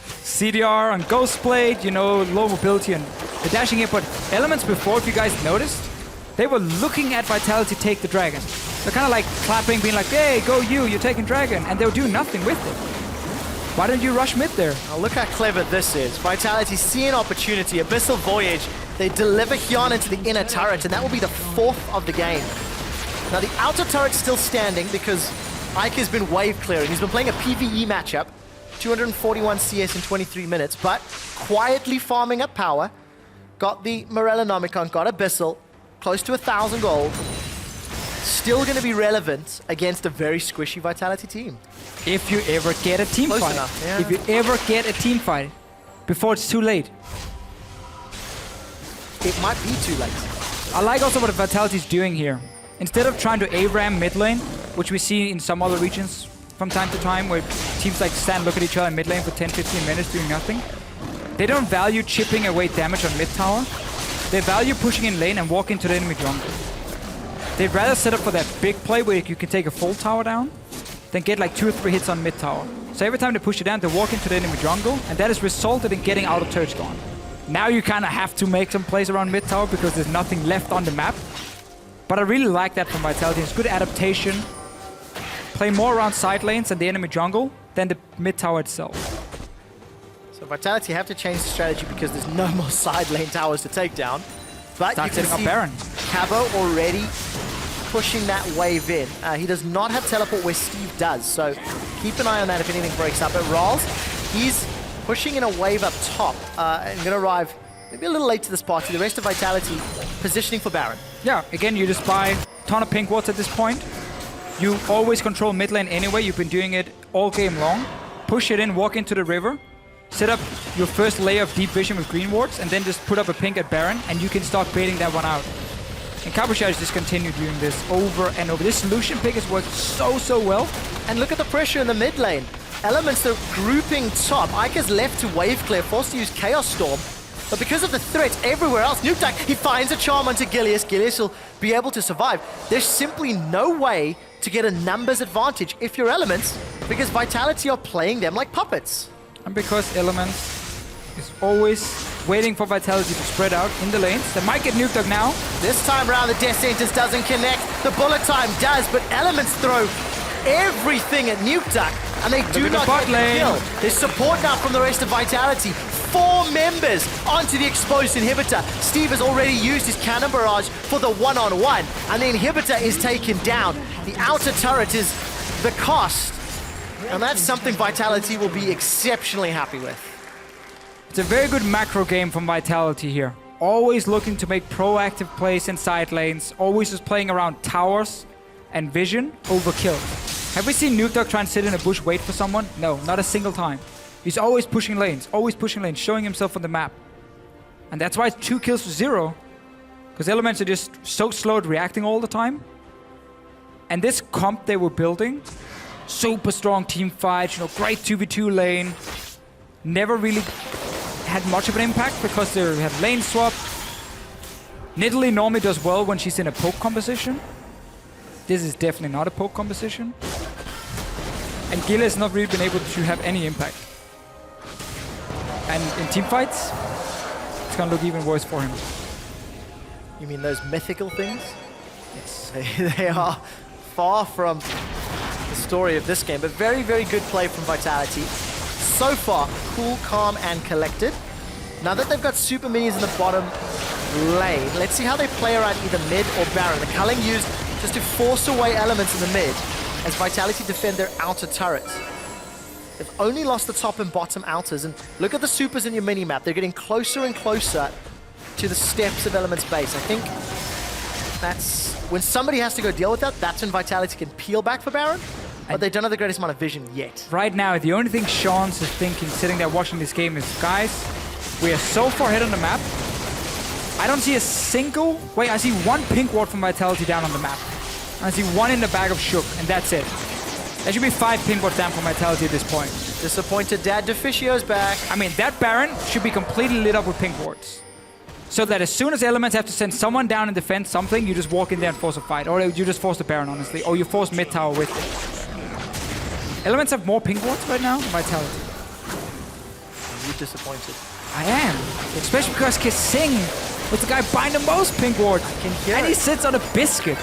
Speaker 8: CDR on Ghostblade, you know, low mobility and the dashing here. But Elements before, if you guys noticed, they were looking at Vitality take the dragon. They're kind of like clapping, being like, hey, go you're taking dragon. And they were doing nothing with it. Why don't you rush mid there?
Speaker 7: Now look how clever this is. Vitality see an opportunity. Abyssal Voyage. They deliver Hyun into the inner turret, and that will be the 4th of the game. Now the outer turret's still standing because Ike has been wave clearing. He's been playing a PvE matchup. 241 CS in 23 minutes, but quietly farming up power. Got the Morellonomicon, got Abyssal, close to 1,000 gold. still going to be relevant against a very squishy Vitality team.
Speaker 8: If you ever get a team
Speaker 7: Close
Speaker 8: fight.
Speaker 7: enough, yeah.
Speaker 8: If you ever get a team fight before it's too late.
Speaker 7: It might be too late.
Speaker 8: I like also what Vitality's doing here. Instead of trying to ARAM mid lane, which we see in some other regions from time to time, where teams like stand, look at each other in mid lane for 10-15 minutes doing nothing, they don't value chipping away damage on mid tower. They value pushing in lane and walk into the enemy jungle. They'd rather set up for that big play where you can take a full tower down than get like 2 or 3 hits on mid tower. So every time they push it down, they walk into the enemy jungle, and that has resulted in getting out of turret gone. Now you kind of have to make some plays around mid tower because there's nothing left on the map. But I really like that from Vitality. It's good adaptation. Play more around side lanes and the enemy jungle than the mid tower itself.
Speaker 7: So Vitality have to change the strategy because there's no more side lane towers to take down. But
Speaker 8: Start
Speaker 7: you can
Speaker 8: setting up
Speaker 7: see
Speaker 8: Baron.
Speaker 7: Cabo already pushing that wave in. He does not have teleport where Steve does, so keep an eye on that if anything breaks up. But Ralls, he's pushing in a wave up top and going to arrive maybe a little late to this party. The rest of Vitality positioning for Baron.
Speaker 8: Yeah, again, you just buy a ton of pink wards at this point. You always control mid lane anyway. You've been doing it all game long. Push it in, walk into the river, set up your first layer of deep vision with green wards, and then just put up a pink at Baron, and you can start baiting that one out. And Cabochage just continue doing this over and over. This solution pick has worked so well.
Speaker 7: And look at the pressure in the mid lane. Elements are grouping top. Ika's left to wave clear, forced to use Chaos Storm. But because of the threats everywhere else, Nukeduck, he finds a charm onto Gilius. Gilius will be able to survive. There's simply no way to get a numbers advantage if you're Elements, because Vitality are playing them like puppets.
Speaker 8: And because Elements is always waiting for Vitality to spread out in the lanes. They might get Nukeduck now.
Speaker 7: This time around, the Death Sentence doesn't connect. The bullet time does, but Elements throw everything at Nukeduck, and they do
Speaker 8: at the
Speaker 7: not
Speaker 8: bot
Speaker 7: get the
Speaker 8: lane.
Speaker 7: kill. There's support now from the rest of Vitality. 4 members onto the exposed inhibitor. Steve has already used his cannon barrage for the one-on-one, and the inhibitor is taken down. The outer turret is the cost, and that's something Vitality will be exceptionally happy with.
Speaker 8: It's a very good macro game from Vitality here. Always looking to make proactive plays in side lanes. Always just playing around towers and vision over kill. Have we seen Nukeduck try and sit in a bush, wait for someone? No, not a single time. He's always pushing lanes, showing himself on the map. And that's why it's 2 kills to 0. Because Elements are just so slow at reacting all the time. And this comp they were building, super strong team fights, great 2v2 lane. Never really had much of an impact because they have lane swap. Nidalee normally does well when she's in a poke composition. This is definitely not a poke composition. And Gila has not really been able to have any impact. And in team fights, it's gonna look even worse for him.
Speaker 7: You mean those mythical things? Yes. They are far from the story of this game, but very, very good play from Vitality. So far, cool, calm, and collected. Now that they've got super minions in the bottom lane, let's see how they play around either mid or Baron. The culling used just to force away Elements in the mid as Vitality defend their outer turrets. They've only lost the top and bottom outers, and look at the supers in your mini-map. They're getting closer and closer to the steps of Elements base. I think that's when somebody has to go deal with that, that's when Vitality can peel back for Baron, but they don't have the greatest amount of vision yet.
Speaker 8: Right now, the only thing Sean's is thinking, sitting there watching this game, is, guys, we are so far ahead on the map. I don't see a single... Wait, I see 1 pink ward from Vitality down on the map. And I see 1 in the bag of Shook, and that's it. There should be 5 pink wards down from Vitality at this point.
Speaker 7: Disappointed Dad Deficio's back.
Speaker 8: I mean, that Baron should be completely lit up with pink wards. So that as soon as Elements have to send someone down and defend something, you just walk in there and force a fight. Or you just force the Baron, honestly. Or you force mid tower with it. Elements have more pink wards right now than Vitality.
Speaker 7: You're disappointed.
Speaker 8: I am. Especially because Kissing was the guy buying the most pink wards.
Speaker 7: I can hear
Speaker 8: and
Speaker 7: it.
Speaker 8: he sits on a biscuit.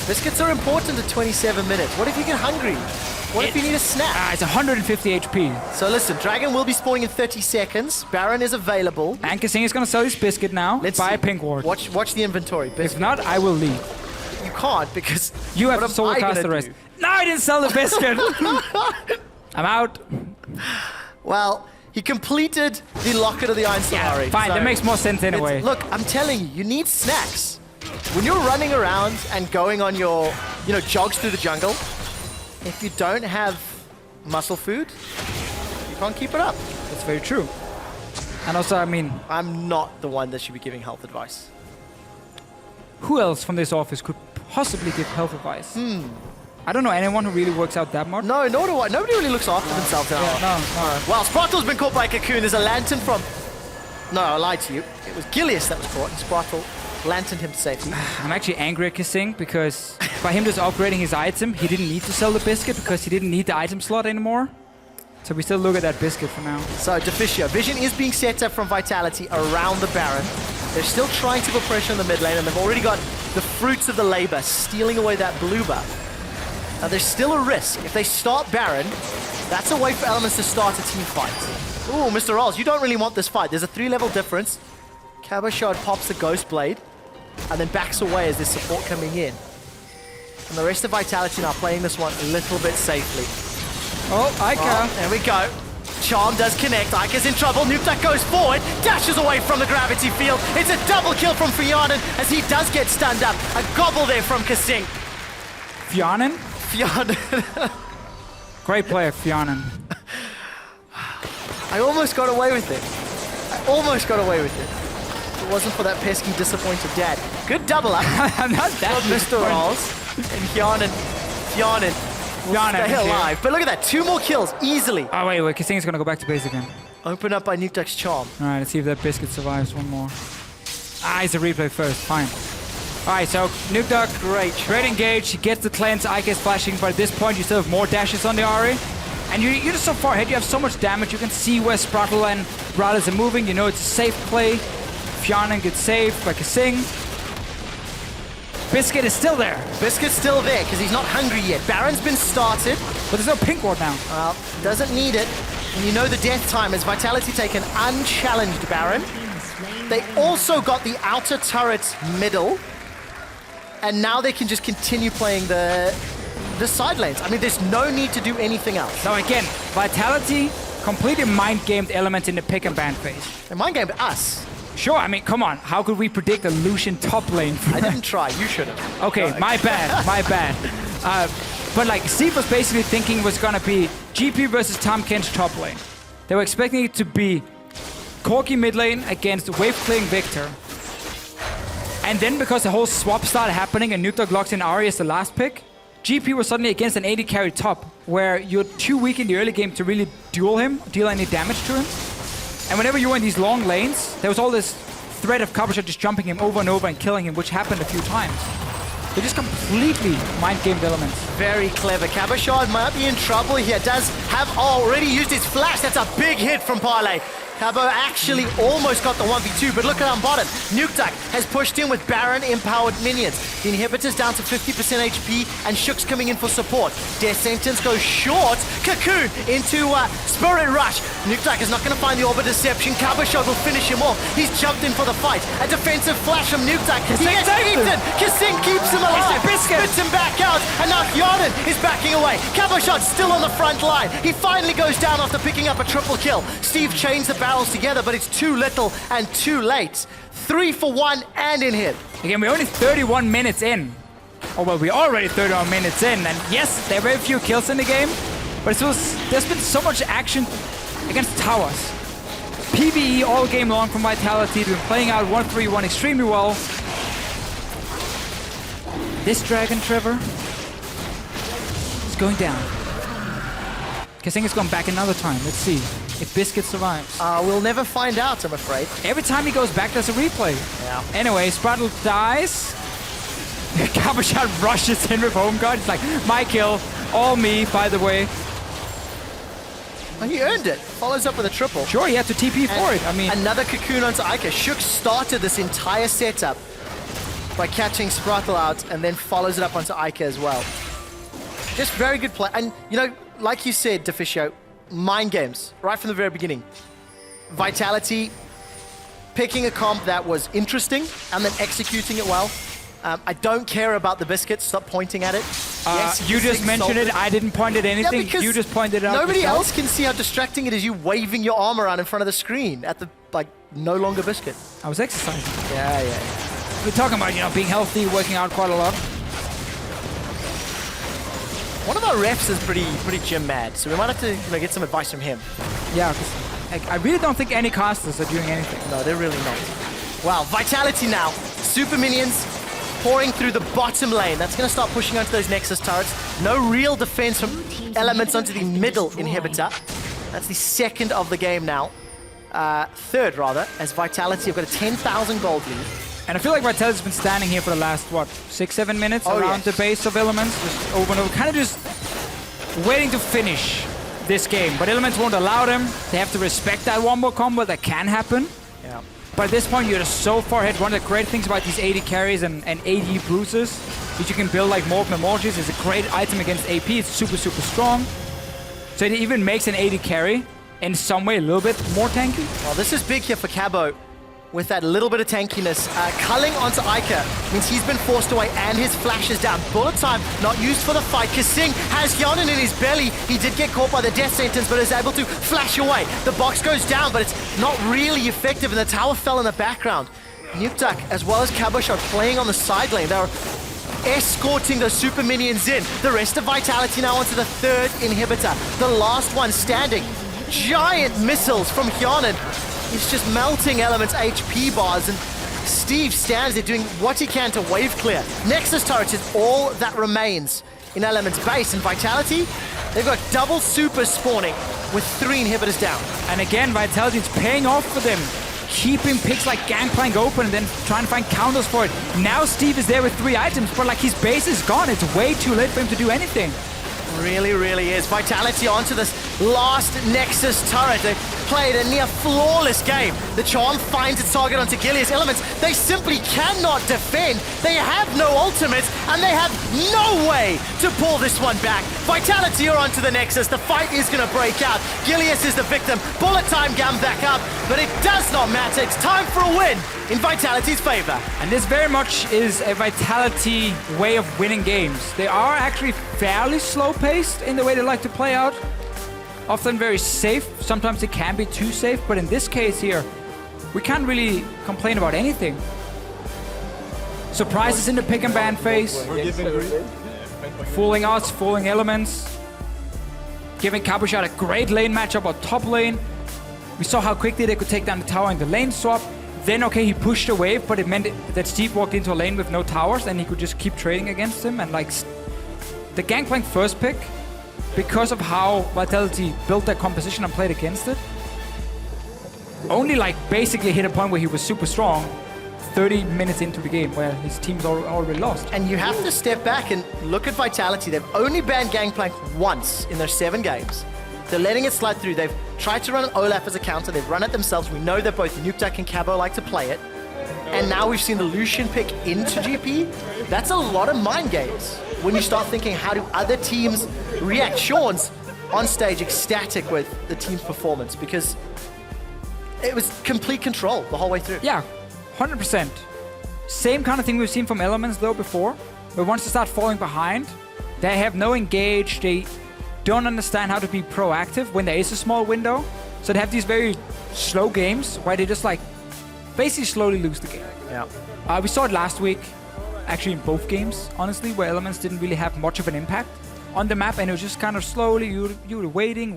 Speaker 7: Biscuits are important at 27 minutes. What if you get hungry? What if you need a snack?
Speaker 8: It's 150 HP.
Speaker 7: So listen, Dragon will be spawning in 30 seconds. Baron is available.
Speaker 8: And Kissing is going to sell his biscuit now.
Speaker 7: Let's
Speaker 8: buy
Speaker 7: see.
Speaker 8: a pink ward.
Speaker 7: Watch the inventory.
Speaker 8: If
Speaker 7: Biscuit.
Speaker 8: not, I will leave.
Speaker 7: You can't because
Speaker 8: You have
Speaker 7: what
Speaker 8: to
Speaker 7: am
Speaker 8: soul
Speaker 7: I
Speaker 8: cast
Speaker 7: gonna
Speaker 8: the rest.
Speaker 7: do?
Speaker 8: No, I didn't sell the biscuit. I'm out.
Speaker 7: Well, he completed the Locket of the Iron Safari.
Speaker 8: Fine, that makes more sense anyway.
Speaker 7: Look, I'm telling you, you need snacks. when you're running around and going on your, jogs through the jungle, if you don't have muscle food, you can't keep it up.
Speaker 8: That's very true. And also, I mean,
Speaker 7: I'm not the one that should be giving health advice.
Speaker 8: who else from this office could possibly give health advice? I don't know anyone who really works out that much.
Speaker 7: No, nor do I. Nobody really looks after themselves now.
Speaker 8: No.
Speaker 7: Well, Sprottle's been caught by a Cocoon. There's a Lantern from... No, I lied to you. It was Gilius that was caught, and Sprattle lanterned him to safety.
Speaker 8: I'm actually angry at Kissing because by him just upgrading his item, he didn't need to sell the biscuit because he didn't need the item slot anymore. So we still look at that biscuit for now.
Speaker 7: So, Deficio. Vision is being set up from Vitality around the Baron. They're still trying to put pressure on the mid lane, and they've already got the fruits of the labor, stealing away that blue buff. Now, there's still a risk. If they start Baron, that's a way for Elements to start a team fight. Ooh, Mr. Rolls, you don't really want this fight. There's a 3-level difference. Cabochard pops the Ghost Blade, and then backs away as there's support coming in. And the rest of Vitality now playing this one a little bit safely.
Speaker 8: Oh, Ica.
Speaker 7: Oh, there we go. Charm does connect. Ika's in trouble. Nukeduck goes forward, dashes away from the gravity field. It's a double kill from Fionin as he does get stunned up. A gobble there from Kasing.
Speaker 8: Fionin?
Speaker 7: Fionin.
Speaker 8: Great player, Fionin.
Speaker 7: I almost got away with it. I almost got away with it. If it wasn't for that pesky, disappointed dad. Good double up
Speaker 8: I'm not that
Speaker 7: from Mr. Rolls. And Fionin will stay alive. But look at that. 2 more kills easily.
Speaker 8: Oh, wait. Kissing is going to go back to base again.
Speaker 7: Open up by Nukeduck's Charm.
Speaker 8: All right, let's see if that biscuit survives one more. Ah, it's a replay first. Fine. All right, so Nukeduck, great engage. He gets the cleanse. Ica is flashing, but at this point, you still have more dashes on the Ahri. And you're just so far ahead. You have so much damage. You can see where Sprattle and Rallis are moving. You know it's a safe play. Fionin gets saved by Kasing. Biscuit is still there.
Speaker 7: Biscuit's still there because he's not hungry yet. Baron's been started.
Speaker 8: But there's no pink ward now.
Speaker 7: Well, doesn't need it. And you know the death time as Vitality take an unchallenged Baron. They also got the outer turret middle. And now they can just continue playing the side lanes. I mean, there's no need to do anything else.
Speaker 8: So again, Vitality completely mind-gamed Element in the pick and ban phase.
Speaker 7: They mind-gamed us.
Speaker 8: Sure, I mean, come on. How could we predict a Lucian top lane?
Speaker 7: I didn't try. You should have.
Speaker 8: Okay, my bad, my bad. But like, Steve was basically thinking it was gonna be GP versus Tahm Kench top lane. They were expecting it to be Corki mid lane against wave clearing Victor. And then because the whole swap started happening and Nukeduck locked in Ahri as the last pick, GP was suddenly against an 80 carry top, where you're too weak in the early game to really duel him, deal any damage to him. And whenever you were in these long lanes, there was all this threat of Cabochard just jumping him over and over and killing him, which happened a few times. They just completely mind-gamed Elements.
Speaker 7: Very clever. Cabochard might be in trouble here. Does have already used his flash. That's a big hit from Parlay. Cabo actually almost got the 1v2, but look at on bottom. Nukeduck has pushed in with Baron-empowered minions. The inhibitor's down to 50% HP, and Shook's coming in for support. Death Sentence goes short. Cocoon into Spirit Rush. Nukeduck is not going to find the Orb of Deception. Cabochard will finish him off. He's jumped in for the fight. A defensive flash from Nukeduck. He gets eaten. Kasing keeps him alive. Spits him back out, and now Fionin is backing away. Cabochard still on the front line. He finally goes down after picking up a triple kill. Steve chains the barrels together, but it's too little and too late. 3 for 1 and in hit.
Speaker 8: Again, we're only 31 minutes in. Oh, well, we're already 31 minutes in. And yes, there are very few kills in the game, but there's been so much action against towers. PvE all game long from Vitality. They've been playing out 1-3-1 extremely well. This dragon, Trevor, is going down. Kasing has gone back another time. Let's see if Biscuit survives.
Speaker 7: We'll never find out, I'm afraid.
Speaker 8: Every time he goes back, there's a replay.
Speaker 7: Yeah.
Speaker 8: Anyway, Sprattle dies. Cabochard rushes in with Home Guard. It's like, my kill, all me, by the way.
Speaker 7: Well, he earned it. Follows up with a triple.
Speaker 8: Sure, he had to TP for it. I mean,
Speaker 7: another Cocoon onto Ica. Shook started this entire setup by catching Sprattle out and then follows it up onto Ica as well. Just very good play. And, you know, like you said, Deficio, mind games right from the very beginning. Vitality picking a comp that was interesting and then executing it well. I don't care about the biscuit. Stop pointing at it. Yes,
Speaker 8: you just mentioned it. I didn't point at anything.
Speaker 7: because
Speaker 8: you just pointed it out.
Speaker 7: Nobody
Speaker 8: yourself.
Speaker 7: else can see how distracting it is. You waving your arm around in front of the screen at the no longer biscuit.
Speaker 8: I was exercising.
Speaker 7: Yeah.
Speaker 8: we're talking about, being healthy, working out quite a lot.
Speaker 7: One of our refs is pretty gym mad, so we might have to get some advice from him.
Speaker 8: Yeah, because I really don't think any casters are doing anything.
Speaker 7: No, they're really not. Wow, Vitality now. Super minions pouring through the bottom lane. That's going to start pushing onto those Nexus turrets. No real defense from Elements onto the middle inhibitor. That's the second of the game now. Third, rather, as Vitality have got a 10,000 gold lead.
Speaker 8: And I feel like Vitality's been standing here for the last, 6-7 minutes around the base of Elements, just over and over, kind of just waiting to finish this game. But Elements won't allow them. They have to respect that wombo combo that can happen.
Speaker 7: Yeah.
Speaker 8: But at this point, you're just so far ahead. One of the great things about these 80 carries and 80 bruises is you can build like more emojis. It's a great item against AP. It's super, super strong. So it even makes an 80 carry in some way a little bit more tanky.
Speaker 7: Well, this is big here for Cabo. With that little bit of tankiness. Culling onto Ica means he's been forced away and his flash is down. Bullet time not used for the fight. Kasing has Hyonin in his belly. He did get caught by the death sentence but is able to flash away. The box goes down but it's not really effective and the tower fell in the background. Nukeduck as well as Cabochard playing on the side lane. They're escorting the super minions in. The rest of Vitality now onto the third inhibitor. The last one standing. Giant missiles from Hyonin. He's just melting Elements' HP bars, and Steve stands there doing what he can to wave clear. Nexus turrets is all that remains in Elements' base, and Vitality, they've got double super spawning with 3 inhibitors down.
Speaker 8: And again, Vitality is paying off for them. Keeping picks like Gangplank open and then trying to find counters for it. Now Steve is there with 3 items, but like his base is gone. It's way too late for him to do anything.
Speaker 7: Really, really is. Vitality onto this last Nexus turret. They've played a near flawless game. The Charm finds its target onto Gilius. Elements, they simply cannot defend. They have no ultimates, and they have no way to pull this one back. Vitality are onto the Nexus. The fight is going to break out. Gilius is the victim. Bullet time gam back up, but it does not matter. It's time for a win in Vitality's favor.
Speaker 8: And this very much is a Vitality way of winning games. They are actually fairly slow-paced in the way they like to play out. Often very safe. Sometimes it can be too safe, but in this case here, we can't really complain about anything. Surprises in the pick and ban phase. Fooling us, fooling Elements. Giving Cabochard a great lane matchup on top lane. We saw how quickly they could take down the tower in the lane swap. Then, okay, he pushed a wave, but it meant that Steve walked into a lane with no towers and he could just keep trading against him. And like the Gangplank first pick, because of how Vitality built their composition and played against it, only like basically hit a point where he was super strong 30 minutes into the game where his team's already lost.
Speaker 7: And you have to step back and look at Vitality. They've only banned Gangplank once in their 7 games. They're letting it slide through. They've tried to run an Olaf as a counter. They've run it themselves. We know that both Nukeduck and Cabo like to play it. And now we've seen the Lucian pick into GP. That's a lot of mind games when you start thinking, how do other teams react? Sean's on stage ecstatic with the team's performance because it was complete control the whole way through.
Speaker 8: Yeah, 100%. Same kind of thing we've seen from Elements though before, where once they start falling behind, they have no engage, they don't understand how to be proactive when there is a small window. So they have these very slow games where they just like basically slowly lose the game.
Speaker 7: Yeah.
Speaker 8: We saw it last week, actually in both games, honestly, where Elements didn't really have much of an impact on the map, and it was just kind of slowly, you were waiting.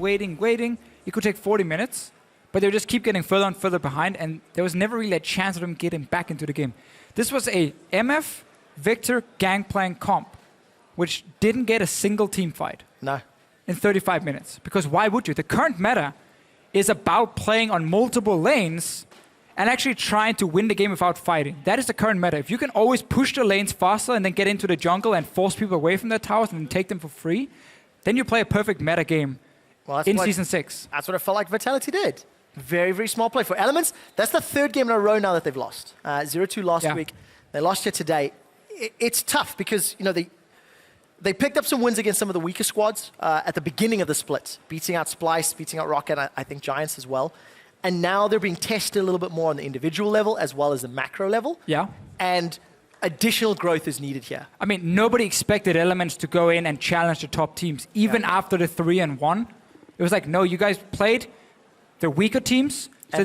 Speaker 8: It could take 40 minutes, but they would just keep getting further and further behind, and there was never really a chance of them getting back into the game. This was a MF, Victor, Gangplank comp, which didn't get a single team fight.
Speaker 7: No.
Speaker 8: In 35 minutes. Because why would you? The current meta is about playing on multiple lanes and actually trying to win the game without fighting. That is the current meta. If you can always push the lanes faster and then get into the jungle and force people away from their towers and take them for free, then you play a perfect meta game in Season 6.
Speaker 7: That's what it felt like Vitality did. Very, very small play for Elements. That's the 3rd game in a row now that they've lost. 0-2 last week. They lost here today. It's tough because, they picked up some wins against some of the weaker squads at the beginning of the split, beating out Splice, beating out Rocket, I think Giants as well. And now they're being tested a little bit more on the individual level as well as the macro level.
Speaker 8: Yeah.
Speaker 7: And additional growth is needed here.
Speaker 8: I mean, nobody expected Elements to go in and challenge the top teams, even after the 3-1. It was like, no, you guys played the weaker teams. So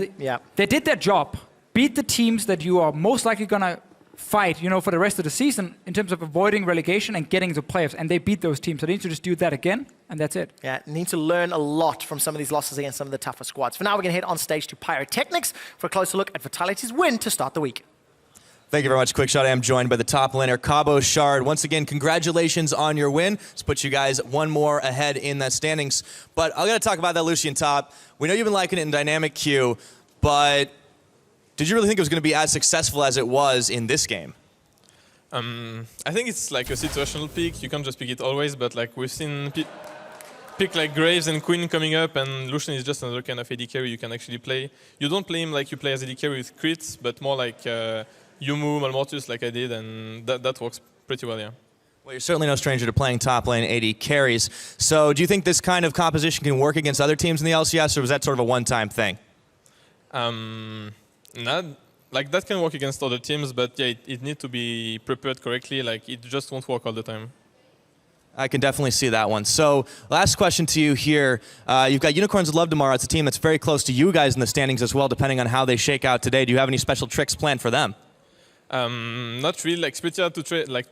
Speaker 8: they did their job. Beat the teams that you are most likely going to fight, for the rest of the season in terms of avoiding relegation and getting to playoffs. And they beat those teams. So they need to just do that again, and that's it.
Speaker 7: Yeah, need to learn a lot from some of these losses against some of the tougher squads. For now, we're going to head on stage to Pyrotechnics for a closer look at Vitality's win to start the week.
Speaker 9: Thank you very much, Quickshot. I am joined by the top laner, Cabo Shard. Once again, congratulations on your win. Let's put you guys one more ahead in the standings. But I'm going to talk about that Lucian top. We know you've been liking it in Dynamic Q, but did you really think it was going to be as successful as it was in this game?
Speaker 10: I think it's like a situational pick. You can't just pick it always, but like we've seen pick like Graves and Queen coming up, and Lucian is just another kind of AD carry you can actually play. You don't play him like you play as AD carry with crits, but more like Yumu, Malmortius like I did, and that works pretty well, yeah.
Speaker 9: Well, you're certainly no stranger to playing top lane AD carries. So do you think this kind of composition can work against other teams in the LCS, or was that sort of a one-time thing?
Speaker 10: Like that can work against other teams, but yeah, it needs to be prepared correctly. Like it just won't work all the time.
Speaker 9: I can definitely see that one. So last question to you here. You've got Unicorns of Love tomorrow. It's a team that's very close to you guys in the standings as well, depending on how they shake out today. Do you have any special tricks planned for them?
Speaker 10: Not really. Like, it's pretty hard to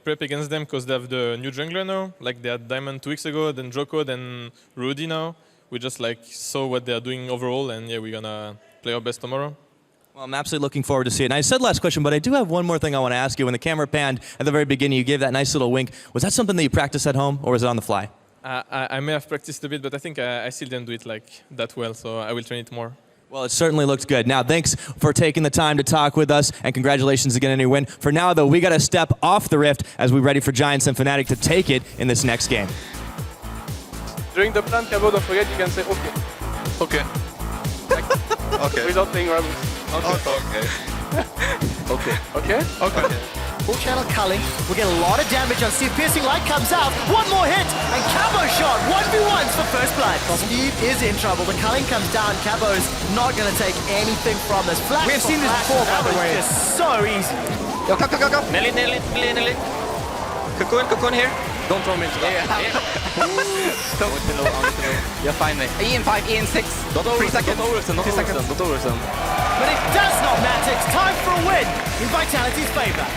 Speaker 10: prep against them because they have the new jungler now. Like, they had Diamond 2 weeks ago, then Joko, then Rudy now. We just saw what they are doing overall, and yeah, we're gonna play our best tomorrow.
Speaker 9: Well, I'm absolutely looking forward to see it. And I said last question, but I do have one more thing I want to ask you. When the camera panned at the very beginning, you gave that nice little wink. Was that something that you practiced at home, or was it on the fly?
Speaker 10: I may have practiced a bit, but I think I still didn't do it that well, so I will train it more.
Speaker 9: Well, it certainly looked good. Now, thanks for taking the time to talk with us, and congratulations again on your win. For now, though, we got to step off the Rift as we're ready for Giants and Fnatic to take it in this next game.
Speaker 11: During the plan, Cabo, don't forget you can say okay.
Speaker 12: Okay. Okay.
Speaker 11: Without playing Ramus.
Speaker 12: Okay. Okay.
Speaker 11: Okay?
Speaker 12: Okay.
Speaker 7: Full channel culling. We'll get a lot of damage on Steve. Piercing Light comes out. One more hit. And Cabo shot. 1v1s for first blood. Steve is in trouble. The culling comes down. Cabo's not going to take anything from this. Flash.
Speaker 5: We have seen this before, by the way.
Speaker 7: Just so easy.
Speaker 12: Go.
Speaker 2: Nearly.
Speaker 12: Cocoon here.
Speaker 2: Don't throw me into that.
Speaker 12: You're fine, mate. Ian 5, Ian 6. Don't overextend.
Speaker 7: But it does not matter. It's time for a win in Vitality's favor.